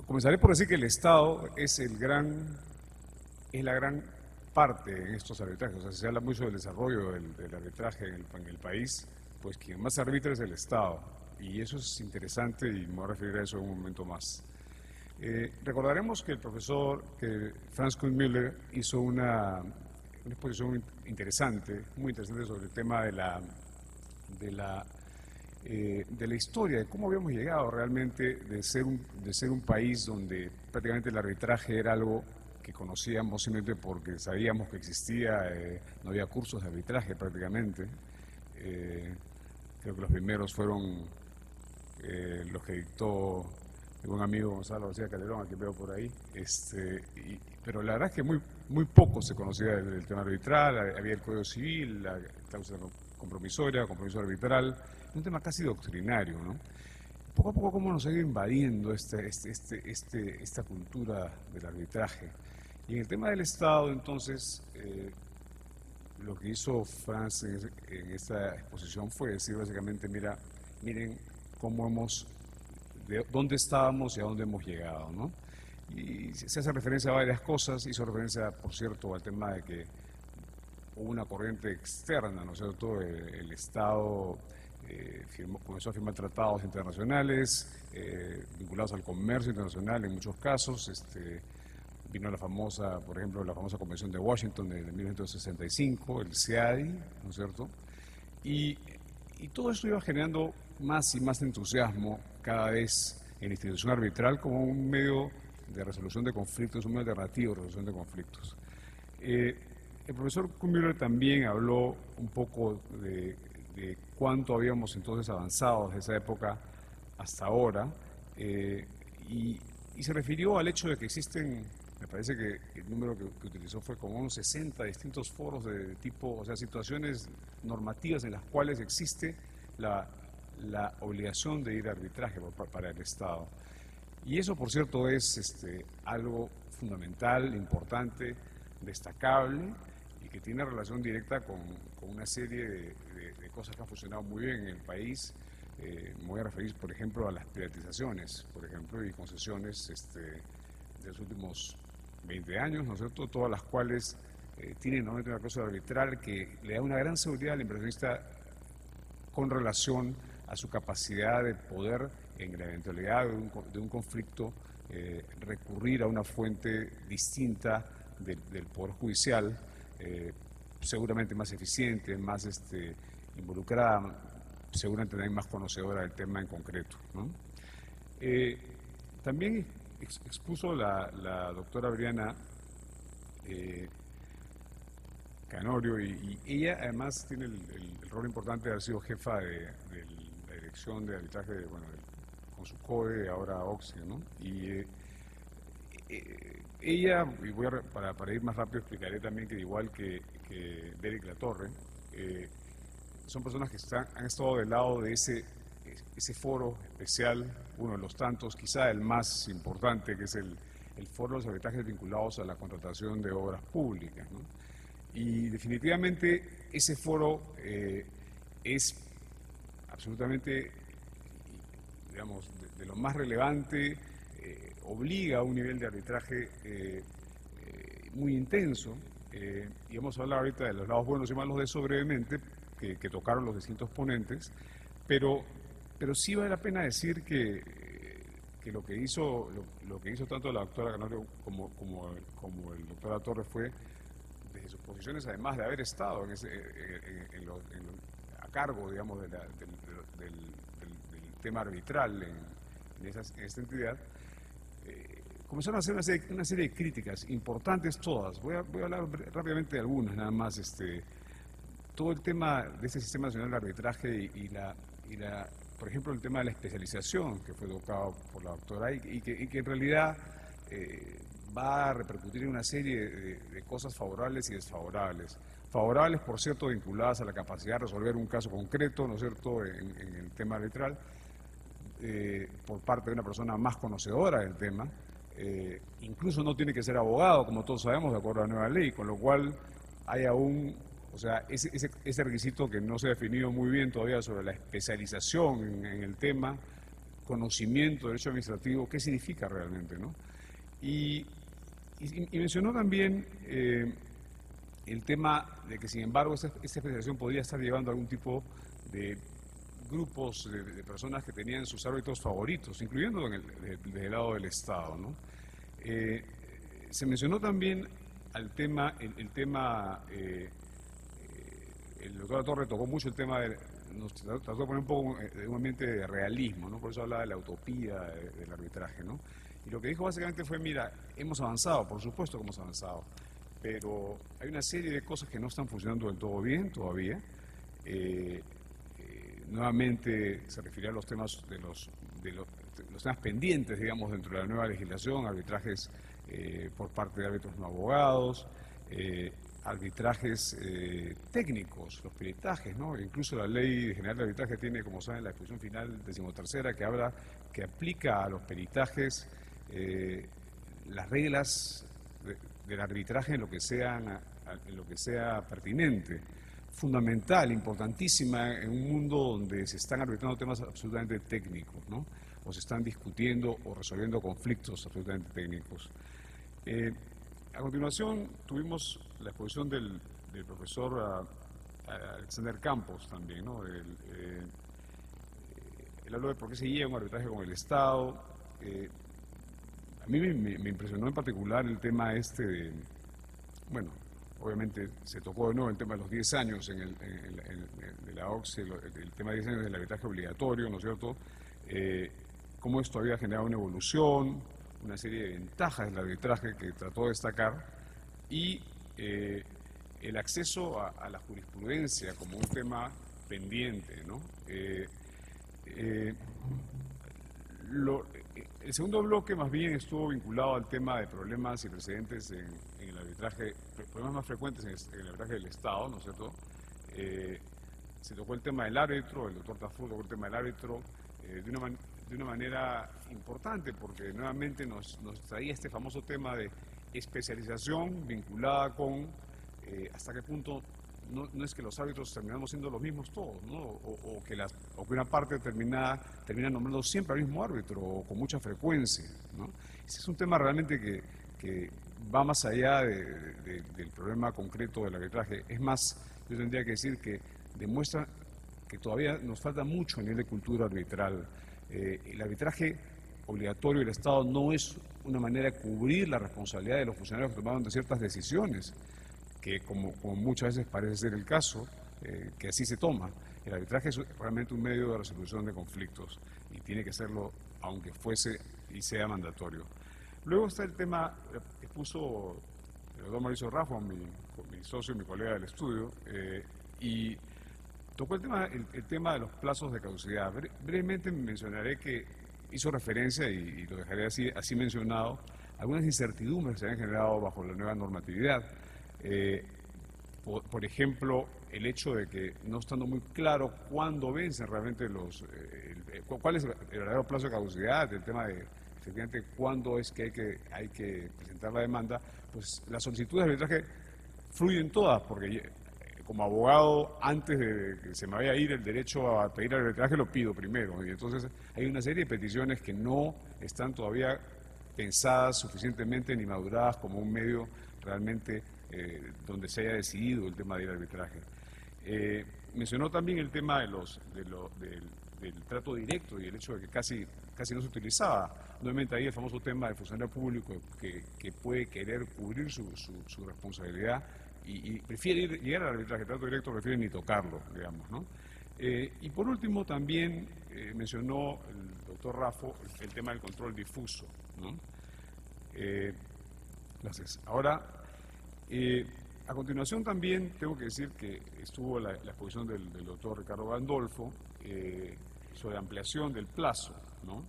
Comenzaré por decir que el Estado es la gran parte en estos arbitrajes. O sea, se habla mucho del desarrollo del arbitraje en el país, pues quien más arbitra es el Estado. Y eso es interesante y me voy a referir a eso en un momento más. Recordaremos que el profesor Franz Kuhn-Müller hizo una exposición muy interesante sobre el tema de la historia, de cómo habíamos llegado realmente de ser un país donde prácticamente el arbitraje era algo que conocíamos simplemente porque sabíamos que existía, no había cursos de arbitraje prácticamente. Creo que los primeros fueron los que dictó mi buen amigo Gonzalo García Calderón, a quien veo por ahí, pero la verdad es que muy poco se conocía del tema arbitral. Había el Código Civil, la cláusula compromisoria, compromiso arbitral, un tema casi doctrinario, ¿no? Poco a poco cómo nos ha ido invadiendo esta cultura del arbitraje. Y en el tema del Estado, entonces, lo que hizo Franz en esta exposición fue decir básicamente, miren cómo de dónde estábamos y a dónde hemos llegado, ¿no? Y se hace referencia a varias cosas. Hizo referencia, por cierto, al tema de que hubo una corriente externa, ¿no es cierto? El Estado comenzó a firmar tratados internacionales vinculados al comercio internacional en muchos casos. Vino por ejemplo, la famosa Convención de Washington de 1965, el CEADI, ¿no es cierto? Y todo esto iba generando más y más entusiasmo cada vez en la institución arbitral como un medio de resolución de conflictos, un medio alternativo de resolución de conflictos. El profesor Kuhnmüller también habló un poco de cuánto habíamos entonces avanzado desde esa época hasta ahora, y se refirió al hecho de que existen, me parece que el número que utilizó fue como unos 60 distintos foros de tipo, o sea, situaciones normativas en las cuales existe la obligación de ir a arbitraje para el Estado. Y eso, por cierto, es algo fundamental, importante, destacable, y que tiene relación directa con una serie de cosas que han funcionado muy bien en el país. Me voy a referir, por ejemplo, a las privatizaciones, por ejemplo, y concesiones de los últimos 20 años, ¿no es cierto?, todas las cuales tienen normalmente una cláusula arbitral que le da una gran seguridad al inversionista con relación a su capacidad de poder, en la eventualidad de un conflicto, recurrir a una fuente distinta del Poder Judicial, seguramente más eficiente, más involucrada, seguramente también más conocedora del tema en concreto, ¿no? También expuso la doctora Briana Canorio, y ella además tiene el rol importante de haber sido jefa de la dirección de arbitraje con su CODE, ahora OXE, ¿no? Y ella, para ir más rápido, explicaré también que igual que Derek Latorre, son personas que han estado del lado de ese foro especial, uno de los tantos, quizá el más importante, que es el foro de los arbitrajes vinculados a la contratación de obras públicas, ¿no? Y definitivamente ese foro es absolutamente, digamos, de lo más relevante, obliga a un nivel de arbitraje muy intenso, y vamos a hablar ahorita de los lados buenos y malos de eso brevemente, que tocaron los distintos ponentes, pero sí vale la pena decir que lo que hizo tanto la doctora Canorio como el doctor Latorre fue, desde sus posiciones, además de haber estado a cargo, digamos, del tema arbitral en esta entidad, comenzaron a hacer una serie de críticas importantes todas. Voy a hablar rápidamente de algunas, nada más. Todo el tema de este Sistema Nacional de Arbitraje por ejemplo, el tema de la especialización que fue tocado por la doctora y que en realidad va a repercutir en una serie de cosas favorables y desfavorables. Favorables, por cierto, vinculadas a la capacidad de resolver un caso concreto, ¿no es cierto?, en el tema arbitral, por parte de una persona más conocedora del tema. Incluso no tiene que ser abogado, como todos sabemos, de acuerdo a la nueva ley, con lo cual hay aún, o sea, ese requisito que no se ha definido muy bien todavía sobre la especialización en el tema, conocimiento, derecho administrativo, qué significa realmente, ¿no? Y mencionó también el tema de que, sin embargo, esa especialización podría estar llevando a algún tipo de grupos de personas que tenían sus árbitros favoritos, incluyendo desde el lado del Estado, ¿no? Se mencionó también el doctor Latorre tocó mucho el tema nos trató de poner un poco de un ambiente de realismo, ¿no? Por eso hablaba de la utopía del arbitraje, ¿no? Y lo que dijo básicamente fue, mira, hemos avanzado, por supuesto que hemos avanzado, pero hay una serie de cosas que no están funcionando del todo bien todavía. nuevamente se refirió a los temas los temas pendientes, digamos, dentro de la nueva legislación, arbitrajes por parte de árbitros no abogados, arbitrajes técnicos, los peritajes, ¿no? Incluso la Ley General de Arbitraje tiene, como saben, la disposición final 13ª que aplica a los peritajes las reglas del arbitraje en lo que sea pertinente. Fundamental, importantísima en un mundo donde se están arbitrando temas absolutamente técnicos, ¿no? O se están discutiendo o resolviendo conflictos absolutamente técnicos. A continuación tuvimos la exposición del profesor Alexander Campos también, ¿no? Él habló de por qué se lleva un arbitraje con el Estado. A mí me impresionó en particular el tema bueno, obviamente se tocó de nuevo el tema de los 10 años de la OCSE, el tema de 10 años del arbitraje obligatorio, ¿no es cierto? Cómo esto había generado una evolución, una serie de ventajas del arbitraje que trató de destacar, y el acceso a la jurisprudencia como un tema pendiente, ¿no? El segundo bloque más bien estuvo vinculado al tema de problemas y precedentes en el arbitraje, problemas más frecuentes en el arbitraje del Estado, ¿no es cierto? Se tocó el tema del árbitro, el doctor Tafur tocó el tema del árbitro de una manera importante, porque nuevamente nos traía este famoso tema de especialización vinculada con hasta qué punto no es que los árbitros terminamos siendo los mismos todos, ¿no? O que una parte termina nombrando siempre al mismo árbitro o con mucha frecuencia, ¿no? Ese es un tema realmente que va más allá del problema concreto del arbitraje. Es más, yo tendría que decir que demuestra que todavía nos falta mucho a nivel de cultura arbitral. El arbitraje obligatorio del Estado no es una manera de cubrir la responsabilidad de los funcionarios que tomaron ciertas decisiones, que como muchas veces parece ser el caso, que así se toma. El arbitraje es realmente un medio de resolución de conflictos y tiene que serlo aunque fuese y sea mandatorio. Luego está el tema que puso el doctor Mauricio Raffo, mi socio y mi colega del estudio, y tocó el tema de los plazos de caducidad. Brevemente mencionaré que hizo referencia, y lo dejaré así mencionado, algunas incertidumbres que se han generado bajo la nueva normatividad. Por ejemplo, el hecho de que no estando muy claro cuándo vencen realmente cuál es el verdadero plazo de caducidad, el tema de efectivamente cuándo es que hay que presentar la demanda, pues las solicitudes de arbitraje fluyen todas, porque como abogado, antes de que se me vaya a ir el derecho a pedir arbitraje, lo pido primero, y entonces hay una serie de peticiones que no están todavía pensadas suficientemente ni maduradas como un medio realmente donde se haya decidido el tema del arbitraje. Mencionó también el tema del trato directo y el hecho de que casi no se utilizaba. Nuevamente ahí el famoso tema del funcionario público que puede querer cubrir su responsabilidad y prefiere llegar al arbitraje. Trato directo prefiere ni tocarlo, digamos, ¿no? Y por último también mencionó el doctor Raffo el tema del control difuso, ¿no? Gracias. Ahora, a continuación también tengo que decir que estuvo la exposición del doctor Ricardo Gandolfo sobre ampliación del plazo, ¿no?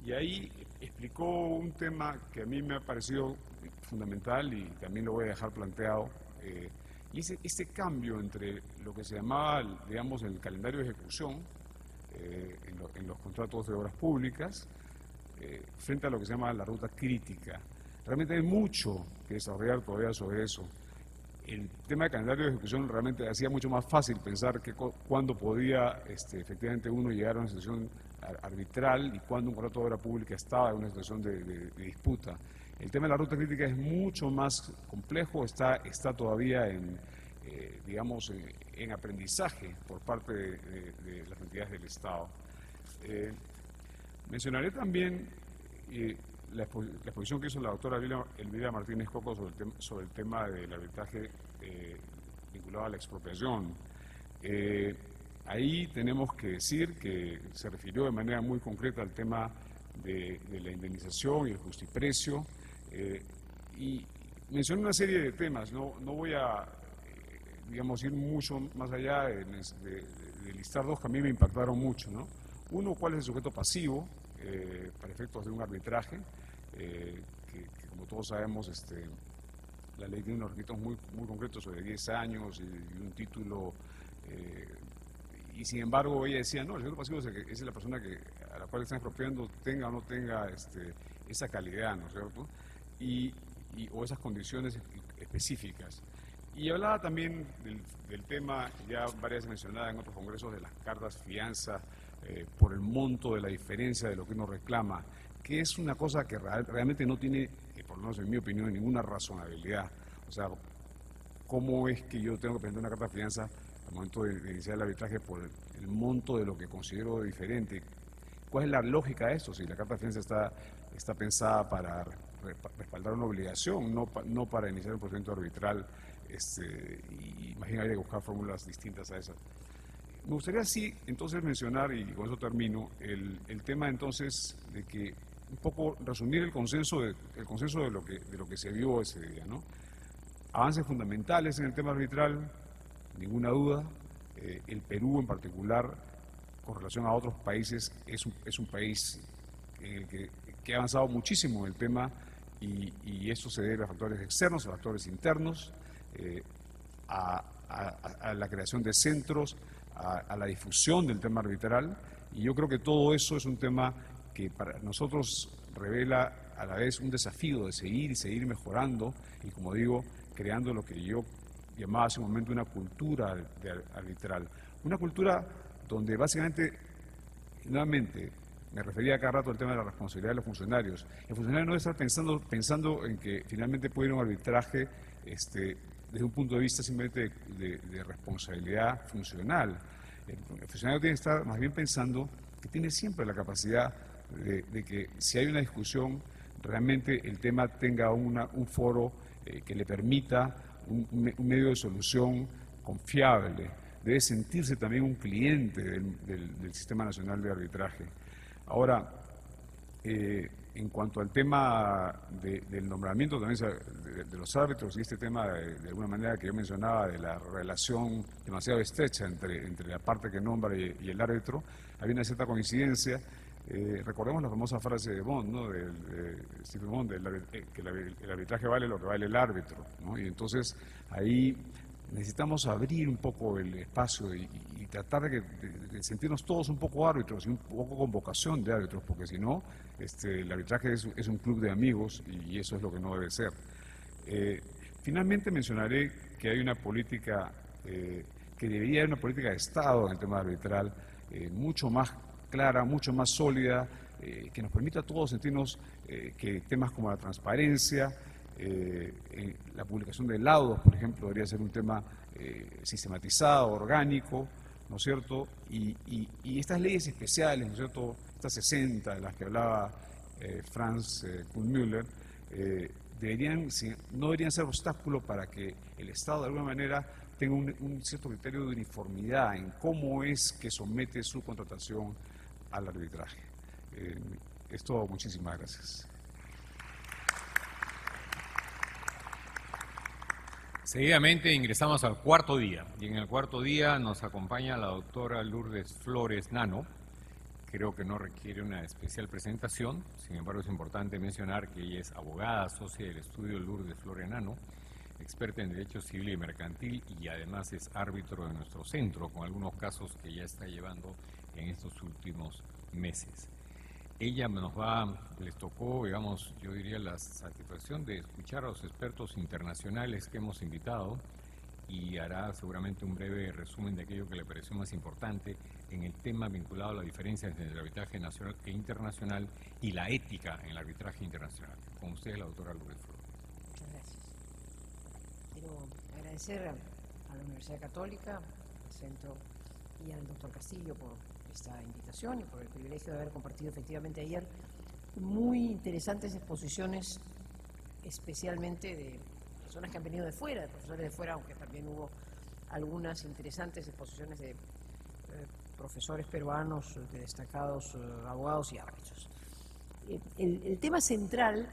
Y ahí explicó un tema que a mí me ha parecido fundamental y también lo voy a dejar planteado, y es este cambio entre lo que se llamaba, digamos, el calendario de ejecución en los contratos de obras públicas frente a lo que se llama la ruta crítica. Realmente hay mucho que desarrollar todavía sobre eso. El tema del calendario de ejecución realmente hacía mucho más fácil pensar cuándo podía efectivamente uno llegar a una situación arbitral y cuándo un contrato de obra pública estaba en una situación de disputa. El tema de la ruta crítica es mucho más complejo, está todavía digamos, en aprendizaje por parte de las entidades del Estado. Mencionaré también la exposición que hizo la doctora Elvira Martínez Coco sobre el tema del arbitraje vinculado a la expropiación. Ahí tenemos que decir que se refirió de manera muy concreta al tema de la indemnización y el justiprecio, y mencionó una serie de temas. No voy a digamos, ir mucho más allá de listar dos que a mí me impactaron mucho, ¿no? Uno, ¿cuál es el sujeto pasivo para efectos de un arbitraje? Que como todos sabemos, la ley tiene unos requisitos muy concretos sobre 10 años y un título, y sin embargo ella decía, no, el sujeto pasivo es la persona a la cual están expropiando, tenga o no tenga esa calidad, ¿no es cierto? O esas condiciones específicas. Y hablaba también del tema, ya varias veces mencionada en otros congresos, de las cartas fianza por el monto de la diferencia de lo que uno reclama, que es una cosa que realmente no tiene, por lo menos en mi opinión, ninguna razonabilidad. O sea, ¿cómo es que yo tengo que presentar una carta de fianza al momento de iniciar el arbitraje por el monto de lo que considero diferente? ¿Cuál es la lógica de esto? Si la carta de fianza está pensada para respaldar una obligación, no para iniciar un procedimiento arbitral, y imagino hay que buscar fórmulas distintas a esas. Me gustaría sí entonces mencionar, y con eso termino, el tema entonces de que un poco resumir el consenso de lo que se vio ese día, ¿no? Avances fundamentales en el tema arbitral, ninguna duda. El Perú en particular, con relación a otros países, es un país en el que ha avanzado muchísimo en el tema, y eso se debe a factores externos, a factores internos, a la creación de centros, a la difusión del tema arbitral, y yo creo que todo eso es un tema que para nosotros revela a la vez un desafío de seguir mejorando, y como digo, creando lo que yo llamaba hace un momento una cultura arbitral. Una cultura donde básicamente, nuevamente, me refería cada rato al tema de la responsabilidad de los funcionarios. El funcionario no debe estar pensando en que finalmente puede ir a un arbitraje desde un punto de vista simplemente de responsabilidad funcional. El funcionario tiene que estar más bien pensando que tiene siempre la capacidad de que si hay una discusión, realmente el tema tenga un foro que le permita un medio de solución confiable. Debe sentirse también un cliente del Sistema Nacional de Arbitraje. Ahora, en cuanto al tema del nombramiento también de los árbitros, y este tema de alguna manera que yo mencionaba de la relación demasiado estrecha entre la parte que nombra y el árbitro, había una cierta coincidencia. Recordemos la famosa frase de Bond, ¿no? De Stephen Bond, que el arbitraje vale lo que vale el árbitro, ¿no? Y entonces ahí necesitamos abrir un poco el espacio y tratar de sentirnos todos un poco árbitros y un poco con vocación de árbitros, porque si no, el arbitraje es un club de amigos, y eso es lo que no debe ser. Finalmente mencionaré que hay una política, que debería haber una política de Estado en el tema arbitral, mucho más clara, mucho más sólida, que nos permita a todos sentirnos que temas como la transparencia, la publicación de laudos, por ejemplo, debería ser un tema sistematizado, orgánico, ¿no es cierto? Y estas leyes especiales, ¿no es cierto?, estas 60 de las que hablaba Franz Kuhnmüller, no deberían ser obstáculo para que el Estado de alguna manera tenga un cierto criterio de uniformidad en cómo es que somete su contratación al arbitraje. Es todo, muchísimas gracias. Seguidamente ingresamos al cuarto día, y en el cuarto día nos acompaña la doctora Lourdes Flores Nano. Creo que no requiere una especial presentación, sin embargo es importante mencionar que ella es abogada, socia del estudio Lourdes Flores Nano, experta en Derecho Civil y Mercantil, y además es árbitro de nuestro centro, con algunos casos que ya está llevando en estos últimos meses. Ella les tocó, digamos, yo diría la satisfacción de escuchar a los expertos internacionales que hemos invitado, y hará seguramente un breve resumen de aquello que le pareció más importante en el tema vinculado a la diferencia entre el arbitraje nacional e internacional y la ética en el arbitraje internacional. Con usted, la doctora Lourdes Flores. Muchas gracias. Quiero agradecer a la Universidad Católica, al Centro, y al doctor Castillo por esta invitación y por el privilegio de haber compartido efectivamente ayer muy interesantes exposiciones, especialmente de personas que han venido de fuera, de profesores de fuera, aunque también hubo algunas interesantes exposiciones de profesores peruanos, de destacados abogados y árbitros. El tema central,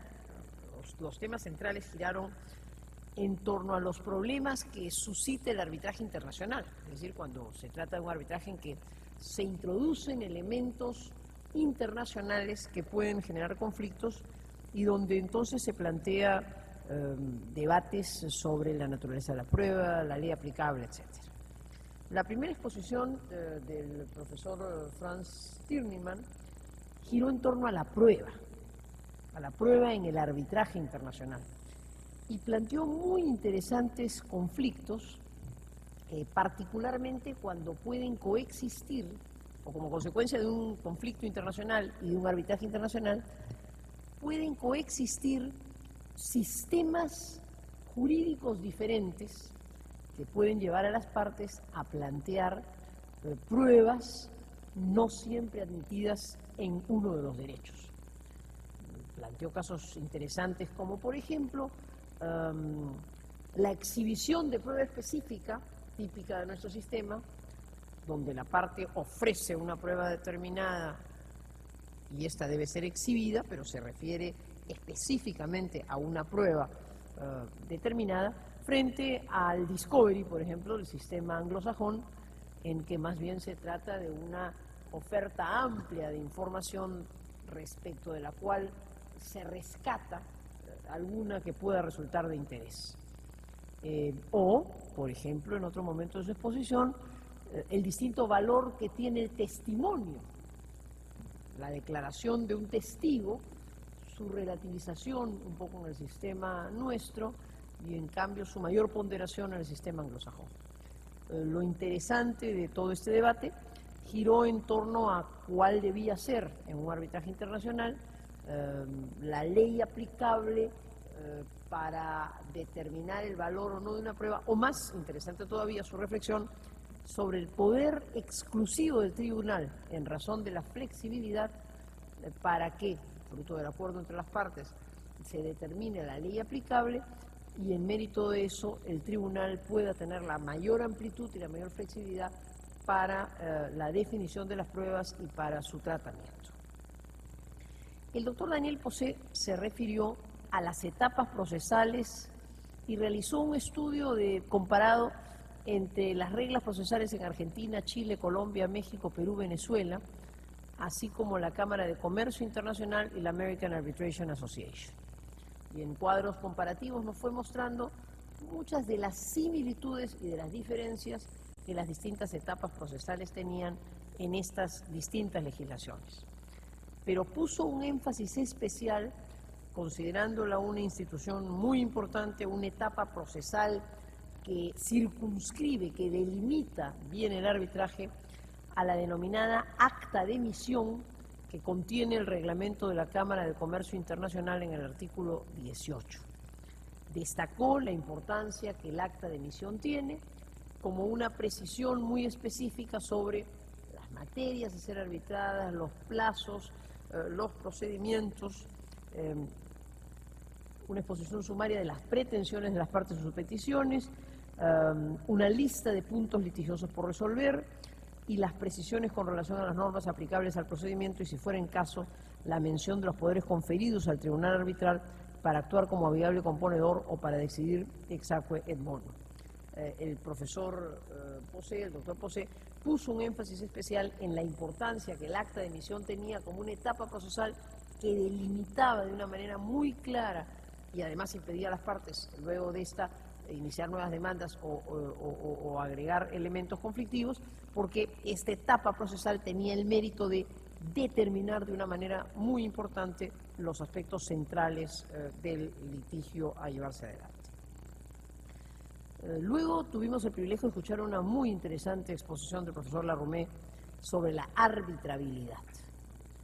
los temas centrales giraron en torno a los problemas que suscita el arbitraje internacional, es decir, cuando se trata de un arbitraje en que se introducen elementos internacionales que pueden generar conflictos y donde entonces se plantea debates sobre la naturaleza de la prueba, la ley aplicable, etc. La primera exposición del profesor Franz Tirnemann giró en torno a la prueba en el arbitraje internacional, y planteó muy interesantes conflictos, particularmente cuando pueden coexistir, o como consecuencia de un conflicto internacional y de un arbitraje internacional, pueden coexistir sistemas jurídicos diferentes que pueden llevar a las partes a plantear pruebas no siempre admitidas en uno de los derechos. Planteó casos interesantes como, por ejemplo, la exhibición de prueba específica, típica de nuestro sistema, donde la parte ofrece una prueba determinada y esta debe ser exhibida, pero se refiere específicamente a una prueba determinada, frente al discovery, por ejemplo, del sistema anglosajón, en que más bien se trata de una oferta amplia de información respecto de la cual se rescata alguna que pueda resultar de interés. O, por ejemplo, en otro momento de su exposición, el distinto valor que tiene el testimonio, la declaración de un testigo, su relativización un poco en el sistema nuestro y en cambio su mayor ponderación en el sistema anglosajón. Lo interesante de todo este debate giró en torno a cuál debía ser en un arbitraje internacional la ley aplicable para determinar el valor o no de una prueba, o más interesante todavía su reflexión sobre el poder exclusivo del tribunal en razón de la flexibilidad para que, fruto del acuerdo entre las partes, se determine la ley aplicable y en mérito de eso el tribunal pueda tener la mayor amplitud y la mayor flexibilidad para la definición de las pruebas y para su tratamiento. El doctor Daniel Posé se refirió a las etapas procesales y realizó un estudio comparado entre las reglas procesales en Argentina, Chile, Colombia, México, Perú, Venezuela, así como la Cámara de Comercio Internacional y la American Arbitration Association. Y en cuadros comparativos nos fue mostrando muchas de las similitudes y de las diferencias que las distintas etapas procesales tenían en estas distintas legislaciones. Pero puso un énfasis especial, considerándola una institución muy importante, una etapa procesal que circunscribe, que delimita bien el arbitraje, a la denominada acta de emisión que contiene el reglamento de la Cámara de Comercio Internacional en el artículo 18. Destacó la importancia que el acta de emisión tiene como una precisión muy específica sobre las materias a ser arbitradas, los plazos, los procedimientos, una exposición sumaria de las pretensiones de las partes de sus peticiones, una lista de puntos litigiosos por resolver y las precisiones con relación a las normas aplicables al procedimiento y, si fuera en caso, la mención de los poderes conferidos al tribunal arbitral para actuar como viable componedor o para decidir exacque et modo. El profesor Posé, el doctor Posé, puso un énfasis especial en la importancia que el acta de emisión tenía como una etapa procesal que delimitaba de una manera muy clara y además impedía a las partes, luego de esta, iniciar nuevas demandas o agregar elementos conflictivos, porque esta etapa procesal tenía el mérito de determinar de una manera muy importante los aspectos centrales del litigio a llevarse adelante. Luego tuvimos el privilegio de escuchar una muy interesante exposición del profesor Larrumé sobre la arbitrabilidad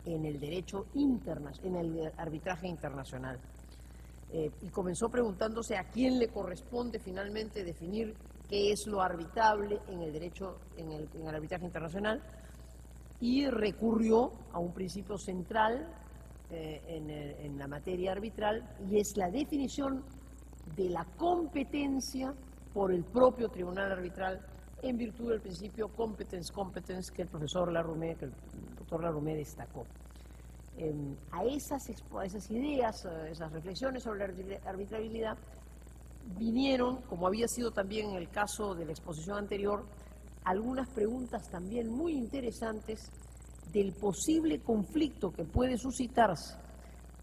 en el derecho en el arbitraje internacional. Y comenzó preguntándose a quién le corresponde finalmente definir qué es lo arbitrable en el derecho, en el arbitraje internacional, y recurrió a un principio central en la materia arbitral, y es la definición de la competencia por el propio tribunal arbitral en virtud del principio competence que el profesor Larrumé, que el doctor Larrumé destacó. A esas ideas, a esas reflexiones sobre la arbitrabilidad, vinieron, como había sido también en el caso de la exposición anterior, algunas preguntas también muy interesantes del posible conflicto que puede suscitarse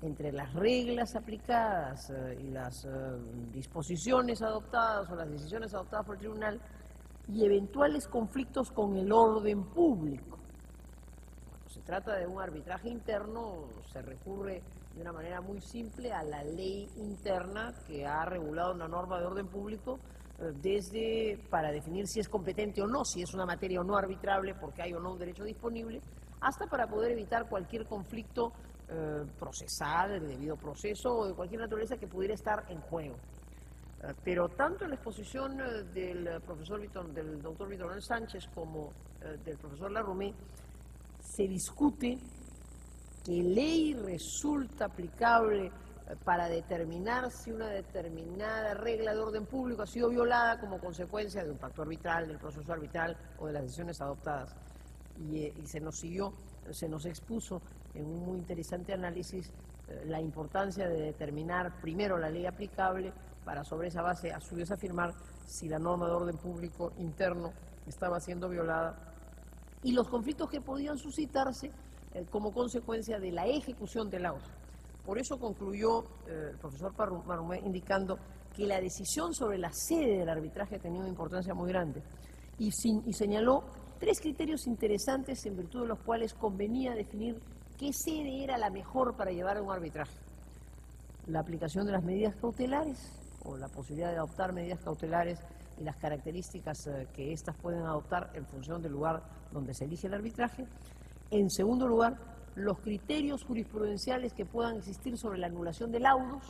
entre las reglas aplicadas y las disposiciones adoptadas o las decisiones adoptadas por el tribunal y eventuales conflictos con el orden público. Cuando se trata de un arbitraje interno, se recurre de una manera muy simple a la ley interna que ha regulado una norma de orden público desde para definir si es competente o no, si es una materia o no arbitrable porque hay o no un derecho disponible, hasta para poder evitar cualquier conflicto procesal, de debido proceso o de cualquier naturaleza que pudiera estar en juego. Pero tanto en la exposición del doctor Víctor Sánchez como del profesor Larrumé se discute que ley resulta aplicable para determinar si una determinada regla de orden público ha sido violada como consecuencia de un pacto arbitral, del proceso arbitral o de las decisiones adoptadas. Y se nos expuso en un muy interesante análisis la importancia de determinar primero la ley aplicable para sobre esa base a su vez afirmar si la norma de orden público interno estaba siendo violada y los conflictos que podían suscitarse como consecuencia de la ejecución del auto. Por eso concluyó el profesor Larrumé indicando que la decisión sobre la sede del arbitraje tenía una importancia muy grande y señaló 3 criterios interesantes en virtud de los cuales convenía definir qué sede era la mejor para llevar a un arbitraje. La aplicación de las medidas cautelares o la posibilidad de adoptar medidas cautelares y las características que éstas pueden adoptar en función del lugar donde se elige el arbitraje. En segundo lugar, los criterios jurisprudenciales que puedan existir sobre la anulación de laudos,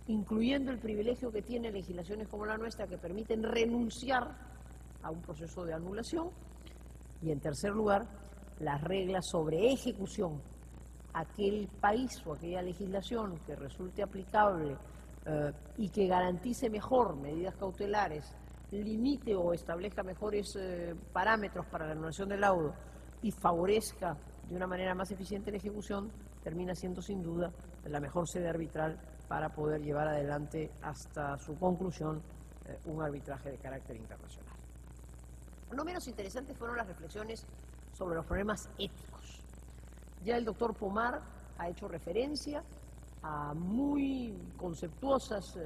incluyendo el privilegio que tienen legislaciones como la nuestra que permiten renunciar a un proceso de anulación. Y en tercer lugar, las reglas sobre ejecución. Aquel país o aquella legislación que resulte aplicable y que garantice mejor medidas cautelares, limite o establezca mejores parámetros para la anulación del laudo y favorezca de una manera más eficiente la ejecución, termina siendo sin duda la mejor sede arbitral para poder llevar adelante hasta su conclusión un arbitraje de carácter internacional. No menos interesantes fueron las reflexiones sobre los problemas éticos. Ya el doctor Pomar ha hecho referencia a muy conceptuosos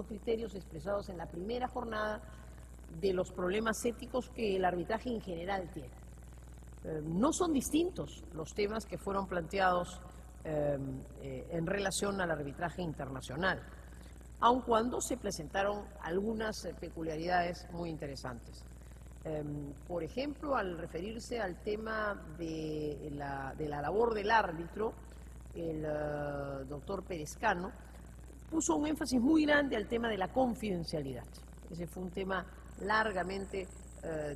criterios expresados en la primera jornada de los problemas éticos que el arbitraje en general tiene. No son distintos los temas que fueron planteados en relación al arbitraje internacional, aun cuando se presentaron algunas peculiaridades muy interesantes. Por ejemplo, al referirse al tema de la labor del árbitro, el doctor Perezcano puso un énfasis muy grande al tema de la confidencialidad. Ese fue un tema largamente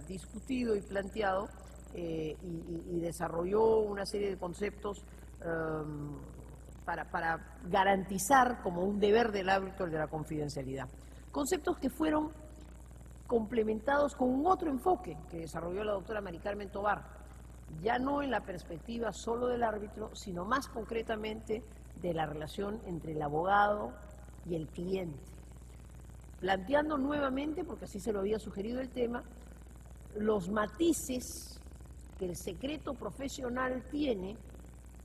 discutido y planteado y desarrolló una serie de conceptos para garantizar como un deber del árbitro el de la confidencialidad. Conceptos que fueron complementados con un otro enfoque que desarrolló la doctora Mari Carmen Tovar, ya no en la perspectiva solo del árbitro, sino más concretamente de la relación entre el abogado y el cliente, planteando nuevamente, porque así se lo había sugerido el tema, los matices que el secreto profesional tiene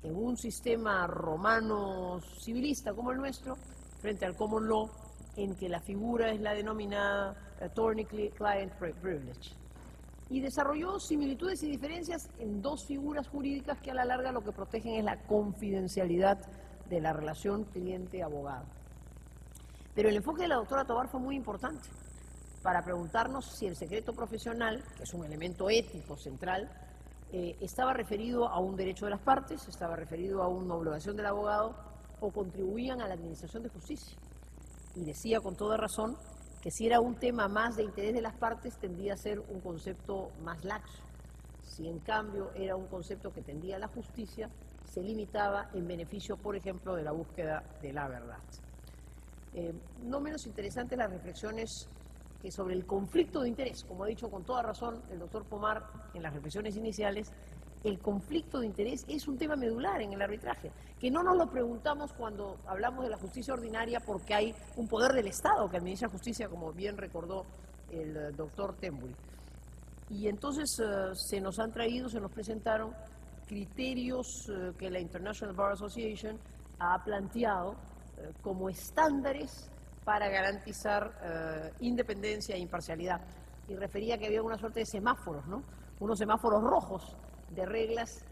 en un sistema romano civilista como el nuestro, frente al common law, en que la figura es la denominada attorney-client privilege. Y desarrolló similitudes y diferencias en 2 figuras jurídicas que a la larga lo que protegen es la confidencialidad de la relación cliente-abogado. Pero el enfoque de la doctora Tovar fue muy importante para preguntarnos si el secreto profesional, que es un elemento ético central, estaba referido a un derecho de las partes, estaba referido a una obligación del abogado o contribuían a la administración de justicia. Y decía con toda razón que si era un tema más de interés de las partes tendía a ser un concepto más laxo. Si en cambio era un concepto que tendía a la justicia, se limitaba en beneficio, por ejemplo, de la búsqueda de la verdad. No menos interesantes las reflexiones que sobre el conflicto de interés, como ha dicho con toda razón el doctor Pomar en las reflexiones iniciales, el conflicto de interés es un tema medular en el arbitraje, que no nos lo preguntamos cuando hablamos de la justicia ordinaria porque hay un poder del Estado que administra justicia, como bien recordó el doctor Tembul. Y entonces se nos presentaron criterios que la International Bar Association ha planteado como estándares para garantizar independencia e imparcialidad. Y refería que había una suerte de semáforos, ¿no? Unos semáforos rojos de reglas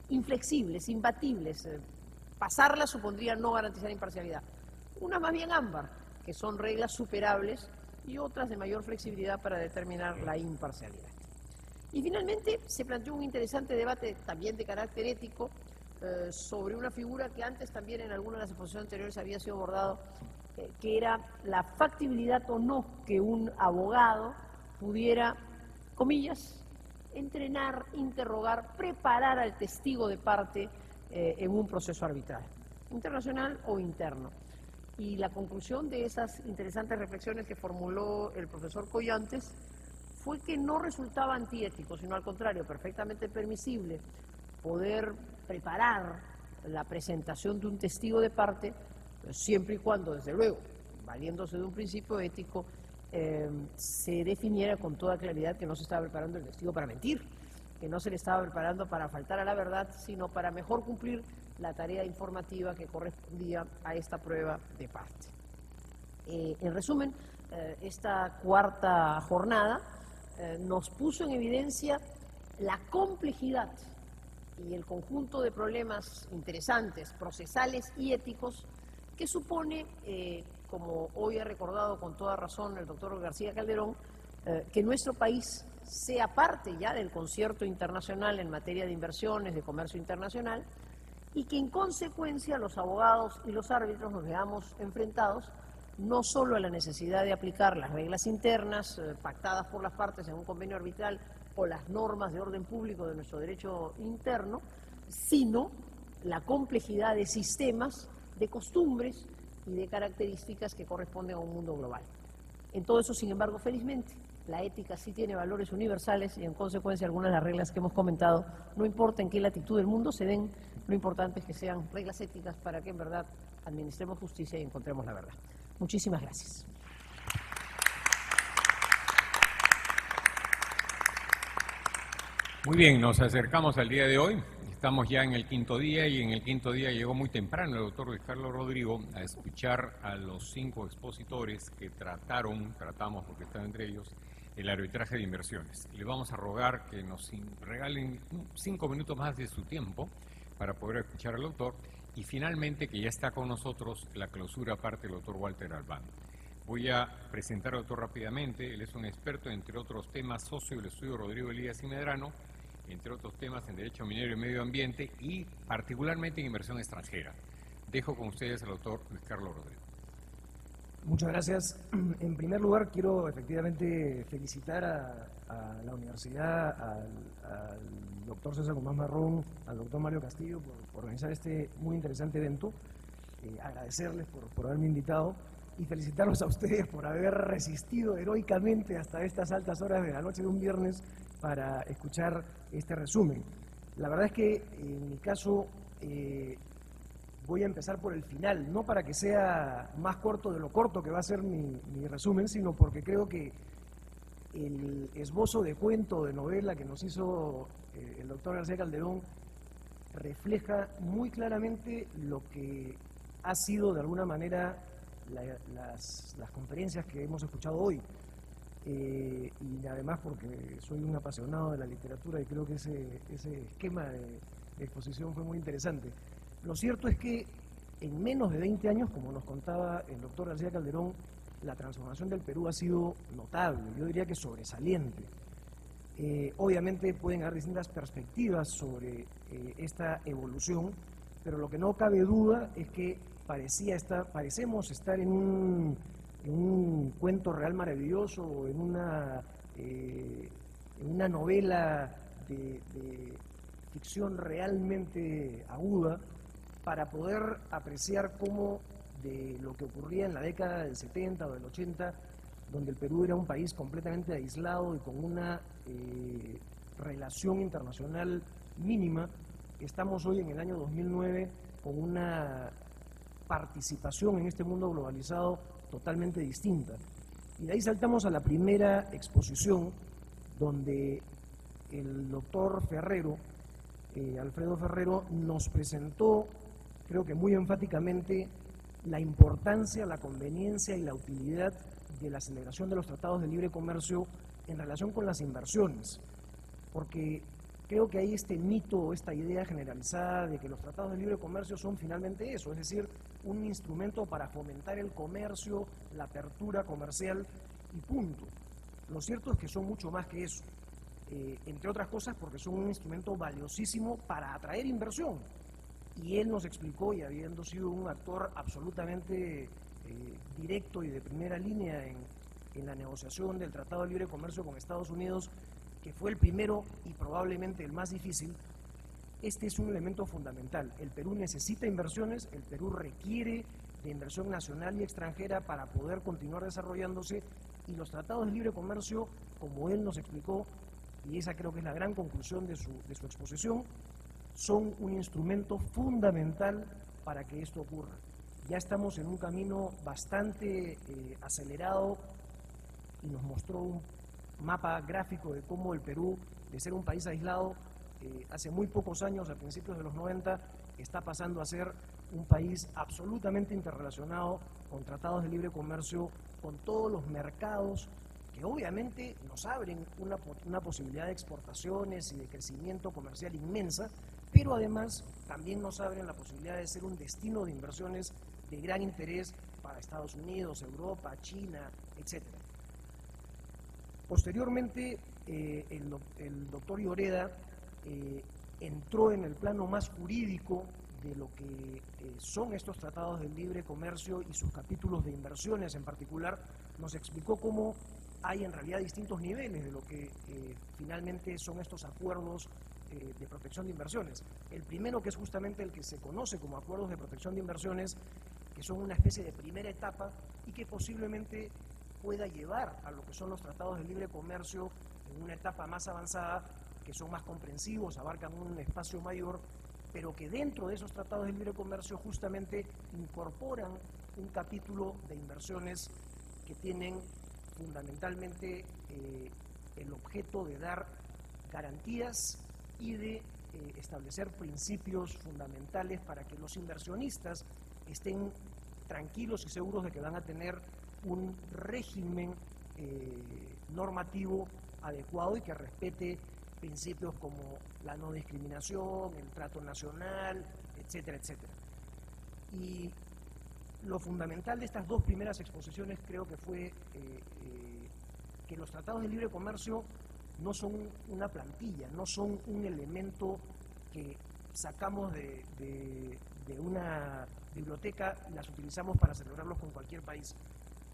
inflexibles, imbatibles. Pasarlas supondría no garantizar imparcialidad. Una más bien ámbar, que son reglas superables, y otras de mayor flexibilidad para determinar la imparcialidad. Y finalmente se planteó un interesante debate también de carácter ético sobre una figura que antes también en algunas de las exposiciones anteriores había sido abordado, que era la factibilidad o no que un abogado pudiera, comillas, entrenar, interrogar, preparar al testigo de parte en un proceso arbitral, internacional o interno. Y la conclusión de esas interesantes reflexiones que formuló el profesor Collantes fue que no resultaba antiético, sino al contrario, perfectamente permisible poder preparar la presentación de un testigo de parte, siempre y cuando, desde luego, valiéndose de un principio ético, se definiera con toda claridad que no se estaba preparando el testigo para mentir, que no se le estaba preparando para faltar a la verdad, sino para mejor cumplir la tarea informativa que correspondía a esta prueba de parte. En resumen, esta cuarta jornada nos puso en evidencia la complejidad y el conjunto de problemas interesantes, procesales y éticos que supone, como hoy ha recordado con toda razón el doctor García Calderón, que nuestro país sea parte ya del concierto internacional en materia de inversiones, de comercio internacional, y que en consecuencia los abogados y los árbitros nos veamos enfrentados no solo a la necesidad de aplicar las reglas internas pactadas por las partes en un convenio arbitral o las normas de orden público de nuestro derecho interno, sino la complejidad de sistemas, de costumbres y de características que corresponden a un mundo global. En todo eso, sin embargo, felizmente, la ética sí tiene valores universales y en consecuencia algunas de las reglas que hemos comentado, no importa en qué latitud del mundo se den, lo importante es que sean reglas éticas para que en verdad administremos justicia y encontremos la verdad. Muchísimas gracias. Muy bien, nos acercamos al día de hoy. Estamos ya en el quinto día y en el quinto día llegó muy temprano el doctor Luis Carlos Rodrigo a escuchar a los 5 expositores que tratamos porque están entre ellos, el arbitraje de inversiones. Le vamos a rogar que nos regalen 5 minutos más de su tiempo para poder escuchar al doctor y finalmente que ya está con nosotros la clausura aparte del doctor Walter Albán. Voy a presentar al doctor rápidamente. Él es un experto, entre otros temas, socio del estudio Rodrigo Elías y Medrano, entre otros temas en Derecho Minero y Medio Ambiente y particularmente en inversión extranjera. Dejo con ustedes al doctor Luis Carlos Rodrigo. Muchas gracias. En primer lugar, quiero efectivamente felicitar a la universidad, al doctor César Guzmán Marrón, al doctor Mario Castillo por organizar este muy interesante evento. Agradecerles por haberme invitado y felicitarlos a ustedes por haber resistido heroicamente hasta estas altas horas de la noche de un viernes para escuchar este resumen. La verdad es que en mi caso voy a empezar por el final, no para que sea más corto de lo corto que va a ser mi resumen, sino porque creo que el esbozo de cuento, de novela que nos hizo el doctor García Calderón refleja muy claramente lo que ha sido de alguna manera las conferencias que hemos escuchado hoy. Y además porque soy un apasionado de la literatura y creo que ese esquema de exposición fue muy interesante. Lo cierto es que en menos de 20 años, como nos contaba el doctor García Calderón, la transformación del Perú ha sido notable, yo diría que sobresaliente. Obviamente pueden haber distintas perspectivas sobre esta evolución, pero lo que no cabe duda es que parecemos estar en un cuento real maravilloso, en una novela de ficción realmente aguda, para poder apreciar cómo de lo que ocurría en la década del 70 o del 80, donde el Perú era un país completamente aislado y con una relación internacional mínima, estamos hoy en el año 2009 con una participación en este mundo globalizado totalmente distinta. Y de ahí saltamos a la primera exposición, donde el doctor Ferrero, Alfredo Ferrero, nos presentó, creo que muy enfáticamente, la importancia, la conveniencia y la utilidad de la celebración de los tratados de libre comercio en relación con las inversiones, porque creo que hay este mito, esta idea generalizada de que los tratados de libre comercio son finalmente eso, es decir, un instrumento para fomentar el comercio, la apertura comercial y punto. Lo cierto es que son mucho más que eso, entre otras cosas porque son un instrumento valiosísimo para atraer inversión. Y él nos explicó, y habiendo sido un actor absolutamente directo y de primera línea en la negociación del Tratado de Libre Comercio con Estados Unidos, que fue el primero y probablemente el más difícil, este es un elemento fundamental. El Perú necesita inversiones, el Perú requiere de inversión nacional y extranjera para poder continuar desarrollándose, y los tratados de libre comercio, como él nos explicó, y esa creo que es la gran conclusión de su exposición, son un instrumento fundamental para que esto ocurra. Ya estamos en un camino bastante acelerado, y nos mostró un mapa gráfico de cómo el Perú, de ser un país aislado, hace muy pocos años, a principios de los 90, está pasando a ser un país absolutamente interrelacionado, con tratados de libre comercio, con todos los mercados que obviamente nos abren una posibilidad de exportaciones y de crecimiento comercial inmensa, pero además también nos abren la posibilidad de ser un destino de inversiones de gran interés para Estados Unidos, Europa, China, etc. Posteriormente, el doctor Lloreda entró en el plano más jurídico de lo que son estos tratados de libre comercio y sus capítulos de inversiones en particular. Nos explicó cómo hay en realidad distintos niveles de lo que finalmente son estos acuerdos de protección de inversiones. El primero, que es justamente el que se conoce como acuerdos de protección de inversiones, que son una especie de primera etapa y que posiblemente pueda llevar a lo que son los tratados de libre comercio en una etapa más avanzada, que son más comprensivos, abarcan un espacio mayor, pero que dentro de esos tratados de libre comercio justamente incorporan un capítulo de inversiones que tienen fundamentalmente el objeto de dar garantías y de establecer principios fundamentales para que los inversionistas estén tranquilos y seguros de que van a tener un régimen normativo adecuado y que respete principios como la no discriminación, el trato nacional, etcétera, etcétera. Y lo fundamental de estas dos primeras exposiciones creo que fue que los tratados de libre comercio no son una plantilla, no son un elemento que sacamos de una biblioteca y las utilizamos para celebrarlos con cualquier país.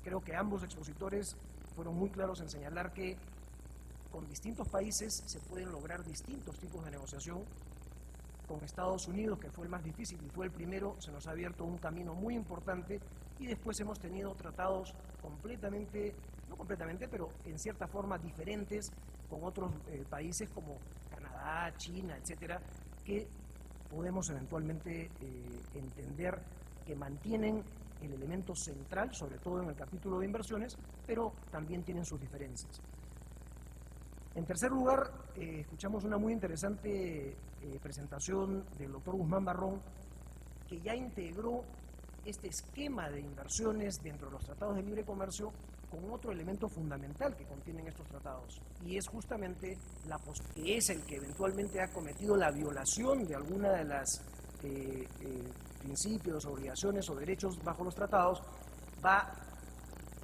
Creo que ambos expositores fueron muy claros en señalar que con distintos países se pueden lograr distintos tipos de negociación. Con Estados Unidos, que fue el más difícil y fue el primero, se nos ha abierto un camino muy importante, y después hemos tenido tratados no completamente, pero en cierta forma diferentes con otros países como Canadá, China, etcétera, que podemos eventualmente entender que mantienen el elemento central, sobre todo en el capítulo de inversiones, pero también tienen sus diferencias. En tercer lugar, escuchamos una muy interesante presentación del doctor Guzmán Barrón, que ya integró este esquema de inversiones dentro de los tratados de libre comercio con otro elemento fundamental que contienen estos tratados, y es justamente que es el que eventualmente ha cometido la violación de alguna de las principios, obligaciones o derechos bajo los tratados, va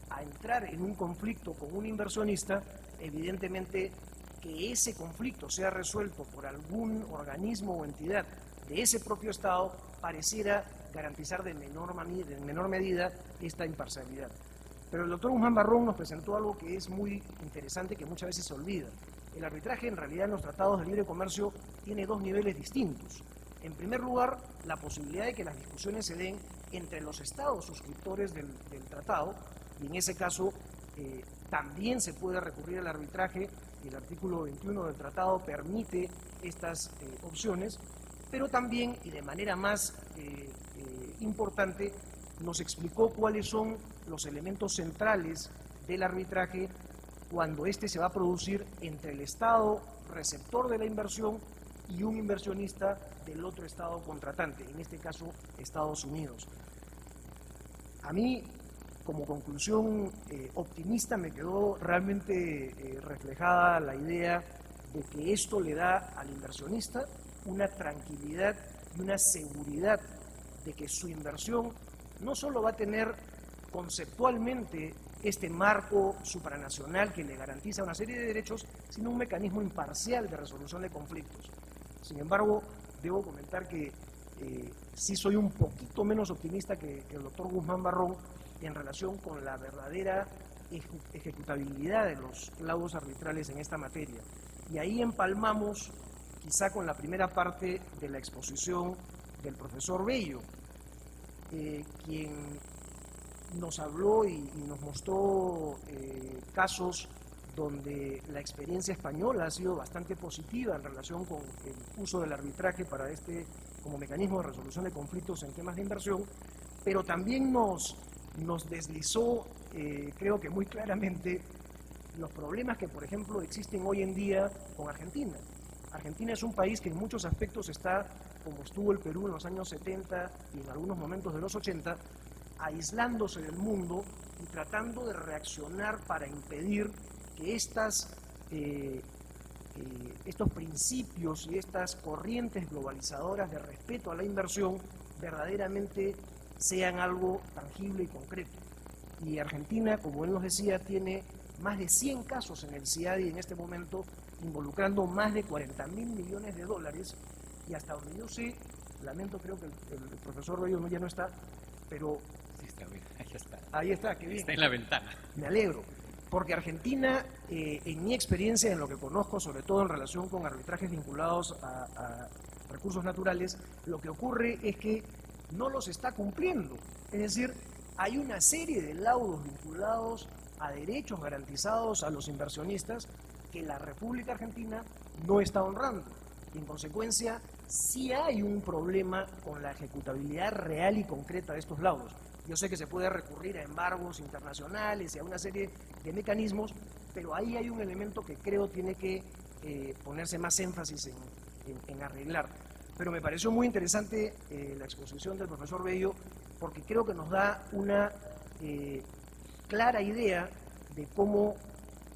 a entrar en un conflicto con un inversionista. Evidentemente, que ese conflicto sea resuelto por algún organismo o entidad de ese propio Estado pareciera garantizar de menor medida esta imparcialidad. Pero el doctor Guzmán Barrón nos presentó algo que es muy interesante, que muchas veces se olvida. El arbitraje en realidad en los tratados de libre comercio tiene dos niveles distintos. En primer lugar, la posibilidad de que las discusiones se den entre los estados suscriptores del tratado, y en ese caso también se puede recurrir al arbitraje, y el artículo 21 del tratado permite estas opciones, pero también, y de manera más importante, nos explicó cuáles son los elementos centrales del arbitraje cuando éste se va a producir entre el Estado receptor de la inversión y un inversionista del otro Estado contratante, en este caso Estados Unidos. A mí, como conclusión optimista, me quedó realmente reflejada la idea de que esto le da al inversionista una tranquilidad y una seguridad de que su inversión no solo va a tener conceptualmente este marco supranacional que le garantiza una serie de derechos, sino un mecanismo imparcial de resolución de conflictos. Sin embargo, debo comentar que sí soy un poquito menos optimista que el doctor Guzmán Barrón en relación con la verdadera ejecutabilidad de los laudos arbitrales en esta materia. Y ahí empalmamos quizá con la primera parte de la exposición del profesor Bello, quien nos habló y nos mostró casos donde la experiencia española ha sido bastante positiva en relación con el uso del arbitraje para como mecanismo de resolución de conflictos en temas de inversión, pero también nos deslizó, creo que muy claramente, los problemas que, por ejemplo, existen hoy en día con Argentina. Argentina es un país que en muchos aspectos está, como estuvo el Perú en los años 70 y en algunos momentos de los 80, aislándose del mundo y tratando de reaccionar para impedir que estos principios y estas corrientes globalizadoras de respeto a la inversión verdaderamente sean algo tangible y concreto. Y Argentina, como él nos decía, tiene más de 100 casos en el CIADI en este momento, involucrando más de 40.000 millones de dólares, y hasta donde yo sé, lamento, creo que el profesor Bello ya no está, pero... Sí, está bien, ahí está. Ahí está, qué bien. Está en la ventana. Me alegro, porque Argentina, en mi experiencia, en lo que conozco, sobre todo en relación con arbitrajes vinculados a recursos naturales, lo que ocurre es que no los está cumpliendo. Es decir, hay una serie de laudos vinculados a derechos garantizados a los inversionistas que la República Argentina no está honrando. Y en consecuencia, sí hay un problema con la ejecutabilidad real y concreta de estos laudos. Yo sé que se puede recurrir a embargos internacionales y a una serie de mecanismos, pero ahí hay un elemento que creo tiene que ponerse más énfasis en arreglar. Pero me pareció muy interesante la exposición del profesor Bello, porque creo que nos da una clara idea de cómo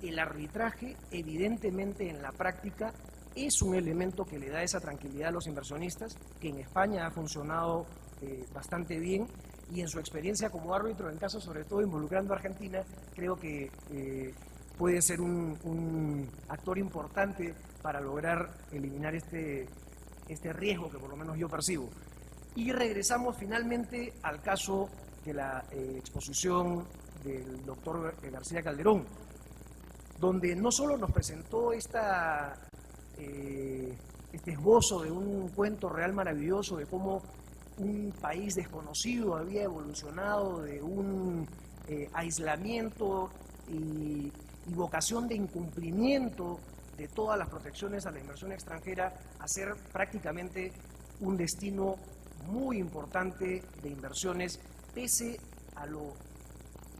el arbitraje, evidentemente en la práctica, es un elemento que le da esa tranquilidad a los inversionistas, que en España ha funcionado bastante bien, y en su experiencia como árbitro, en casos sobre todo involucrando a Argentina, creo que puede ser un actor importante para lograr eliminar este riesgo que por lo menos yo percibo. Y regresamos finalmente al caso de la exposición del doctor García Calderón, donde no solo nos presentó este esbozo de un cuento real maravilloso de cómo un país desconocido había evolucionado de un aislamiento y vocación de incumplimiento de todas las protecciones a la inversión extranjera a ser prácticamente un destino muy importante de inversiones, pese a lo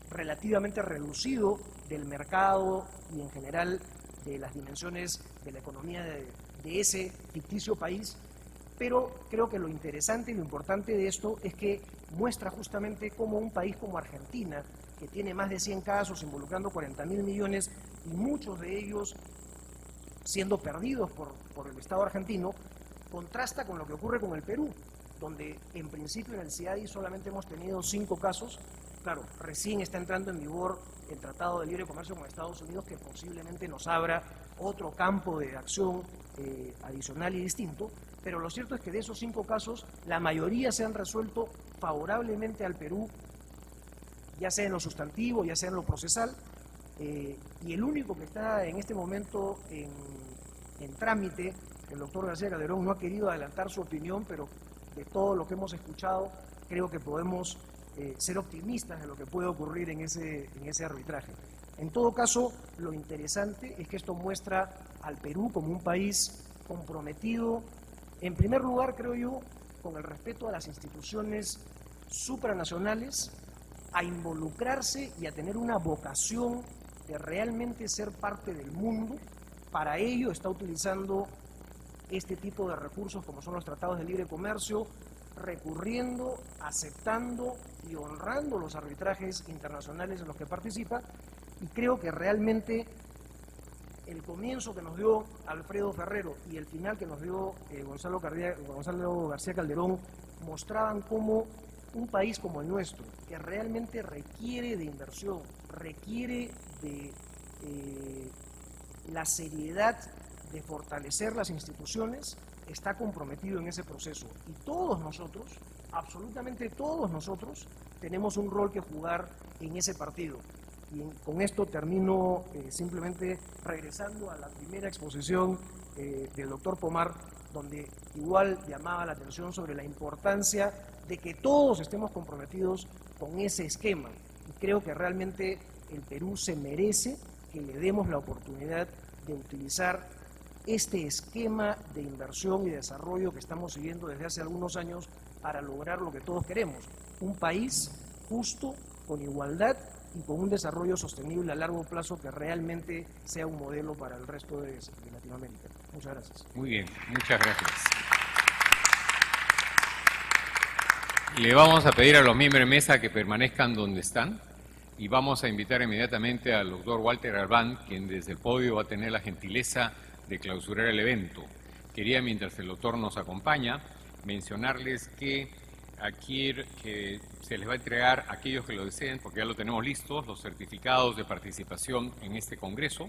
relativamente reducido del mercado y en general de las dimensiones de la economía de ese ficticio país. Pero creo que lo interesante y lo importante de esto es que muestra justamente cómo un país como Argentina, que tiene más de 100 casos involucrando 40.000 millones y muchos de ellos siendo perdidos por el Estado argentino, contrasta con lo que ocurre con el Perú, donde en principio en el CIADI solamente hemos tenido 5 casos. Claro, recién está entrando en vigor el Tratado de Libre Comercio con Estados Unidos, que posiblemente nos abra otro campo de acción adicional y distinto, pero lo cierto es que de esos 5 casos, la mayoría se han resuelto favorablemente al Perú, ya sea en lo sustantivo, ya sea en lo procesal, y el único que está en este momento en trámite, el doctor García Calderón no ha querido adelantar su opinión, pero de todo lo que hemos escuchado, creo que podemos ser optimistas de lo que puede ocurrir en ese arbitraje. En todo caso, lo interesante es que esto muestra al Perú como un país comprometido, en primer lugar, creo yo, con el respeto a las instituciones supranacionales, a involucrarse y a tener una vocación de realmente ser parte del mundo. Para ello está utilizando este tipo de recursos como son los tratados de libre comercio, recurriendo, aceptando y honrando los arbitrajes internacionales en los que participa, y creo que realmente el comienzo que nos dio Alfredo Ferrero y el final que nos dio Gonzalo García Calderón mostraban cómo un país como el nuestro, que realmente requiere de inversión, requiere de la seriedad de fortalecer las instituciones, está comprometido en ese proceso. Y todos nosotros, absolutamente todos nosotros, tenemos un rol que jugar en ese partido. Y con esto termino simplemente regresando a la primera exposición del doctor Pomar, donde igual llamaba la atención sobre la importancia de que todos estemos comprometidos con ese esquema. Y creo que realmente el Perú se merece que le demos la oportunidad de utilizar este esquema de inversión y desarrollo que estamos siguiendo desde hace algunos años para lograr lo que todos queremos, un país justo, con igualdad y con un desarrollo sostenible a largo plazo que realmente sea un modelo para el resto de Latinoamérica. Muchas gracias. Muy bien, muchas gracias. Le vamos a pedir a los miembros de mesa que permanezcan donde están y vamos a invitar inmediatamente al doctor Walter Galván, quien desde el podio va a tener la gentileza de clausurar el evento. Quería, mientras el doctor nos acompaña, mencionarles que aquí que se les va a entregar a aquellos que lo deseen, porque ya lo tenemos listos, los certificados de participación en este congreso,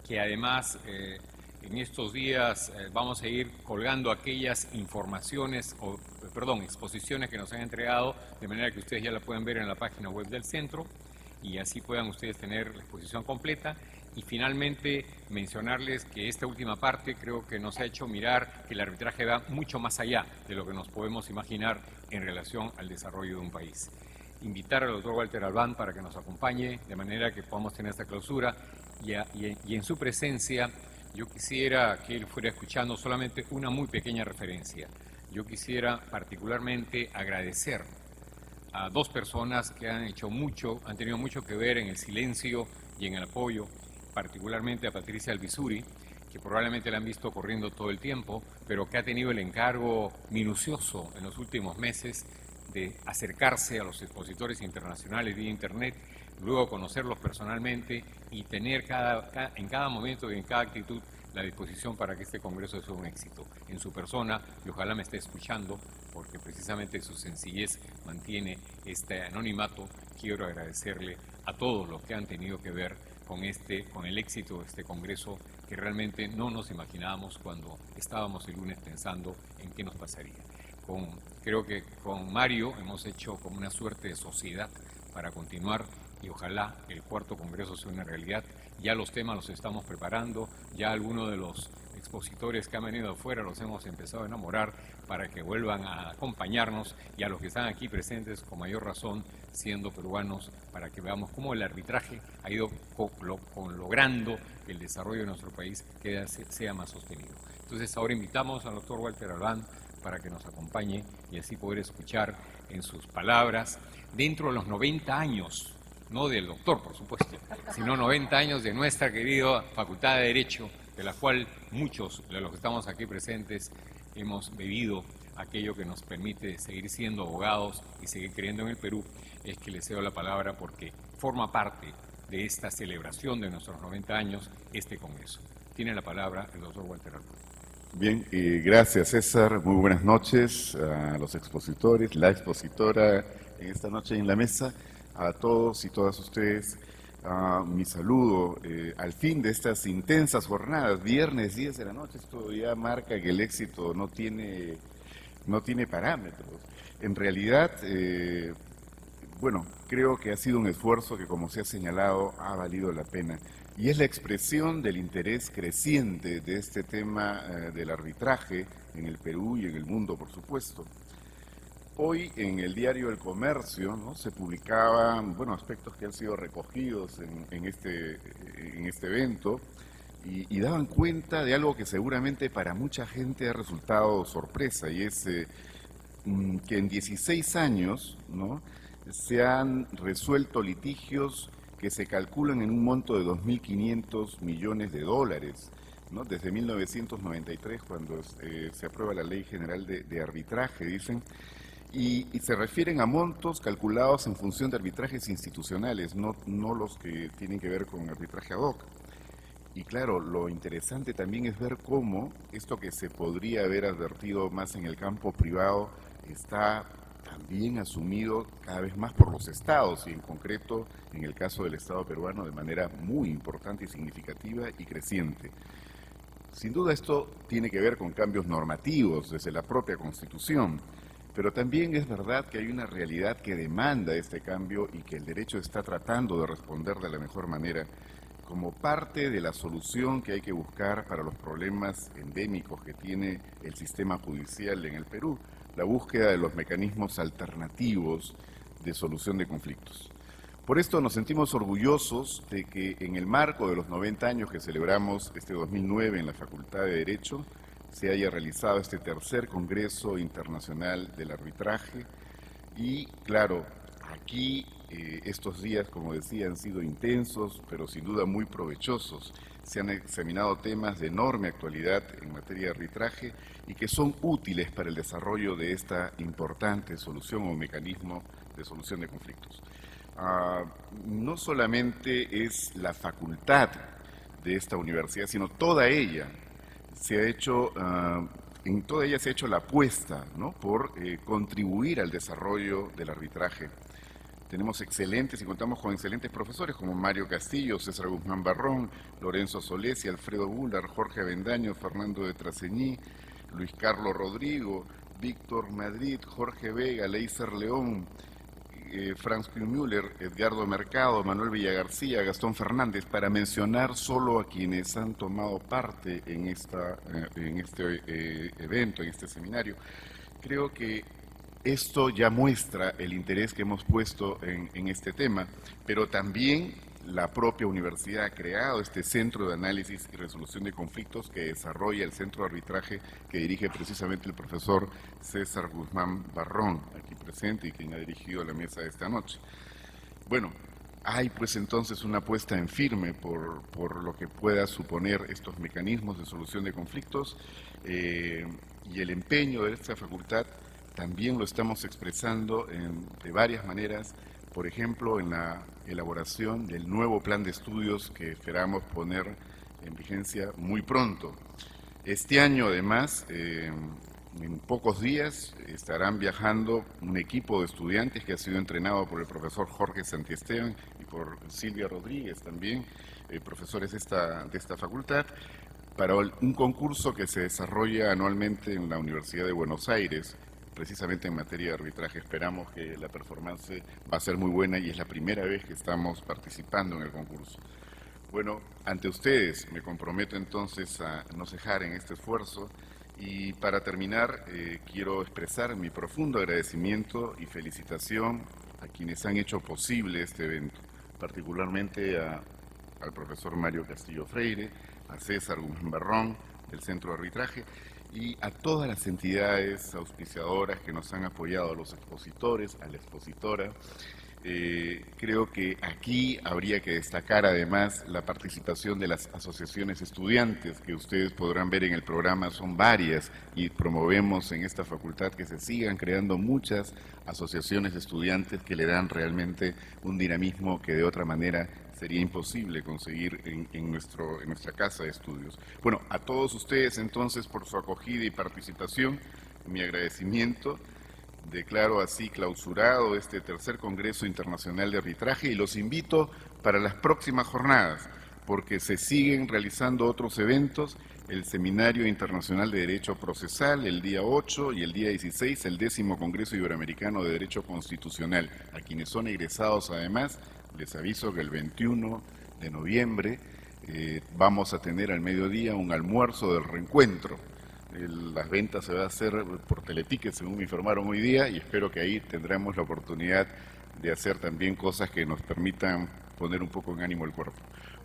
que además en estos días vamos a ir colgando aquellas exposiciones que nos han entregado, de manera que ustedes ya la pueden ver en la página web del centro y así puedan ustedes tener la exposición completa. Y finalmente mencionarles que esta última parte creo que nos ha hecho mirar que el arbitraje va mucho más allá de lo que nos podemos imaginar en relación al desarrollo de un país. Invitar al doctor Walter Galván para que nos acompañe de manera que podamos tener esta clausura y en su presencia yo quisiera que él fuera escuchando solamente una muy pequeña referencia. Yo quisiera particularmente agradecer a dos personas que han tenido mucho que ver en el silencio y en el apoyo, particularmente a Patricia Alvisuri, que probablemente la han visto corriendo todo el tiempo, pero que ha tenido el encargo minucioso en los últimos meses de acercarse a los expositores internacionales vía Internet, luego conocerlos personalmente y tener en cada momento y en cada actitud la disposición para que este Congreso sea un éxito. En su persona, y ojalá me esté escuchando, porque precisamente su sencillez mantiene este anonimato, quiero agradecerle a todos los que han tenido que ver con el éxito de este Congreso, que realmente no nos imaginábamos cuando estábamos el lunes pensando en qué nos pasaría. Creo que con Mario hemos hecho como una suerte de sociedad para continuar y ojalá el cuarto Congreso sea una realidad. Ya los temas los estamos preparando, ya algunos de los expositores que han venido afuera los hemos empezado a enamorar para que vuelvan a acompañarnos, y a los que están aquí presentes con mayor razón, siendo peruanos, para que veamos cómo el arbitraje ha ido logrando que el desarrollo de nuestro país sea más sostenido. Entonces ahora invitamos al doctor Walter Galván para que nos acompañe y así poder escuchar en sus palabras, dentro de los 90 años, no del doctor por supuesto, sino 90 años de nuestra querida Facultad de Derecho, de la cual muchos de los que estamos aquí presentes hemos bebido aquello que nos permite seguir siendo abogados y seguir creyendo en el Perú. Es que le cedo la palabra porque forma parte de esta celebración de nuestros 90 años este Congreso. Tiene la palabra el doctor Walter Galván. Bien, gracias César, muy buenas noches a los expositores, la expositora en esta noche en la mesa, a todos y todas ustedes. Mi saludo al fin de estas intensas jornadas, viernes 10 de la noche. Esto ya marca que el éxito no tiene parámetros. En realidad, creo que ha sido un esfuerzo que, como se ha señalado, ha valido la pena. Y es la expresión del interés creciente de este tema del arbitraje en el Perú y en el mundo, por supuesto. Hoy en el diario El Comercio, ¿no?, se publicaban aspectos que han sido recogidos en este evento, y daban cuenta de algo que seguramente para mucha gente ha resultado sorpresa, y es que en 16 años, ¿no?, se han resuelto litigios que se calculan en un monto de 2.500 millones de dólares, ¿no?, desde 1993, cuando se aprueba la Ley General de Arbitraje, dicen, y se refieren a montos calculados en función de arbitrajes institucionales, no los que tienen que ver con arbitraje ad hoc. Y claro, lo interesante también es ver cómo esto que se podría haber advertido más en el campo privado está también asumido cada vez más por los estados, y en concreto en el caso del Estado peruano de manera muy importante y significativa y creciente. Sin duda esto tiene que ver con cambios normativos desde la propia Constitución, pero también es verdad que hay una realidad que demanda este cambio y que el derecho está tratando de responder de la mejor manera como parte de la solución que hay que buscar para los problemas endémicos que tiene el sistema judicial en el Perú, la búsqueda de los mecanismos alternativos de solución de conflictos. Por esto nos sentimos orgullosos de que en el marco de los 90 años que celebramos este 2009 en la Facultad de Derecho, se haya realizado este tercer Congreso Internacional del Arbitraje y, claro, aquí estos días, como decía, han sido intensos, pero sin duda muy provechosos. Se han examinado temas de enorme actualidad en materia de arbitraje y que son útiles para el desarrollo de esta importante solución o mecanismo de solución de conflictos. No solamente es la facultad de esta universidad, sino toda ella. En toda ella se ha hecho la apuesta, ¿no?, por contribuir al desarrollo del arbitraje. Tenemos excelentes y contamos con excelentes profesores como Mario Castillo, César Guzmán Barrón, Lorenzo Solesi, Alfredo Bular, Jorge Avendaño, Fernando de Traceñí, Luis Carlos Rodrigo, Víctor Madrid, Jorge Vega, Leiser León, Franz Müller, Edgardo Mercado, Manuel Villagarcía, Gastón Fernández, para mencionar solo a quienes han tomado parte en este evento, en este seminario. Creo que esto ya muestra el interés que hemos puesto en este tema, pero también la propia universidad ha creado este Centro de Análisis y Resolución de Conflictos que desarrolla el Centro de Arbitraje que dirige precisamente el profesor César Guzmán Barrón, aquí presente y quien ha dirigido la mesa de esta noche. Bueno, hay pues entonces una apuesta en firme por lo que pueda suponer estos mecanismos de solución de conflictos y el empeño de esta facultad también lo estamos expresando de varias maneras, por ejemplo, en la elaboración del nuevo plan de estudios que esperamos poner en vigencia muy pronto. Este año, además, en pocos días estarán viajando un equipo de estudiantes que ha sido entrenado por el profesor Jorge Santiesteban y por Silvia Rodríguez también, profesores de esta facultad, para un concurso que se desarrolla anualmente en la Universidad de Buenos Aires, precisamente en materia de arbitraje. Esperamos que la performance va a ser muy buena y es la primera vez que estamos participando en el concurso. Bueno, ante ustedes me comprometo entonces a no cejar en este esfuerzo y para terminar quiero expresar mi profundo agradecimiento y felicitación a quienes han hecho posible este evento, particularmente al profesor Mario Castillo Freire, a César Guzmán Barrón del Centro de Arbitraje y a todas las entidades auspiciadoras que nos han apoyado, a los expositores, a la expositora. Creo que aquí habría que destacar además la participación de las asociaciones estudiantes que ustedes podrán ver en el programa, son varias y promovemos en esta facultad que se sigan creando muchas asociaciones estudiantes que le dan realmente un dinamismo que de otra manera sería imposible conseguir en nuestra casa de estudios. Bueno, a todos ustedes entonces por su acogida y participación, mi agradecimiento. Declaro así clausurado este tercer Congreso Internacional de Arbitraje y los invito para las próximas jornadas, porque se siguen realizando otros eventos, el Seminario Internacional de Derecho Procesal el día 8 y el día 16, el 10º Congreso Iberoamericano de Derecho Constitucional. A quienes son egresados además, les aviso que el 21 de noviembre vamos a tener al mediodía un almuerzo del reencuentro, Las ventas se va a hacer por Teleticket, según me informaron hoy día, y espero que ahí tendremos la oportunidad de hacer también cosas que nos permitan poner un poco en ánimo el cuerpo.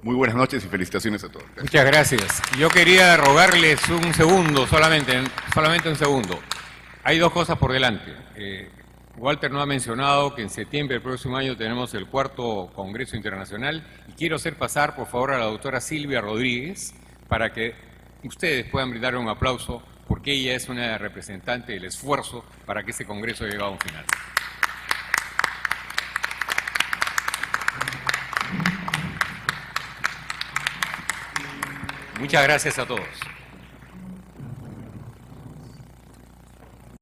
Muy buenas noches y felicitaciones a todos. Gracias. Muchas gracias. Yo quería rogarles un segundo, solamente un segundo. Hay dos cosas por delante. Walter no ha mencionado que en septiembre del próximo año tenemos el 4º Congreso Internacional y quiero hacer pasar, por favor, a la doctora Silvia Rodríguez para que ustedes puedan brindar un aplauso porque ella es una representante del esfuerzo para que ese Congreso llegue a un final. Muchas gracias a todos.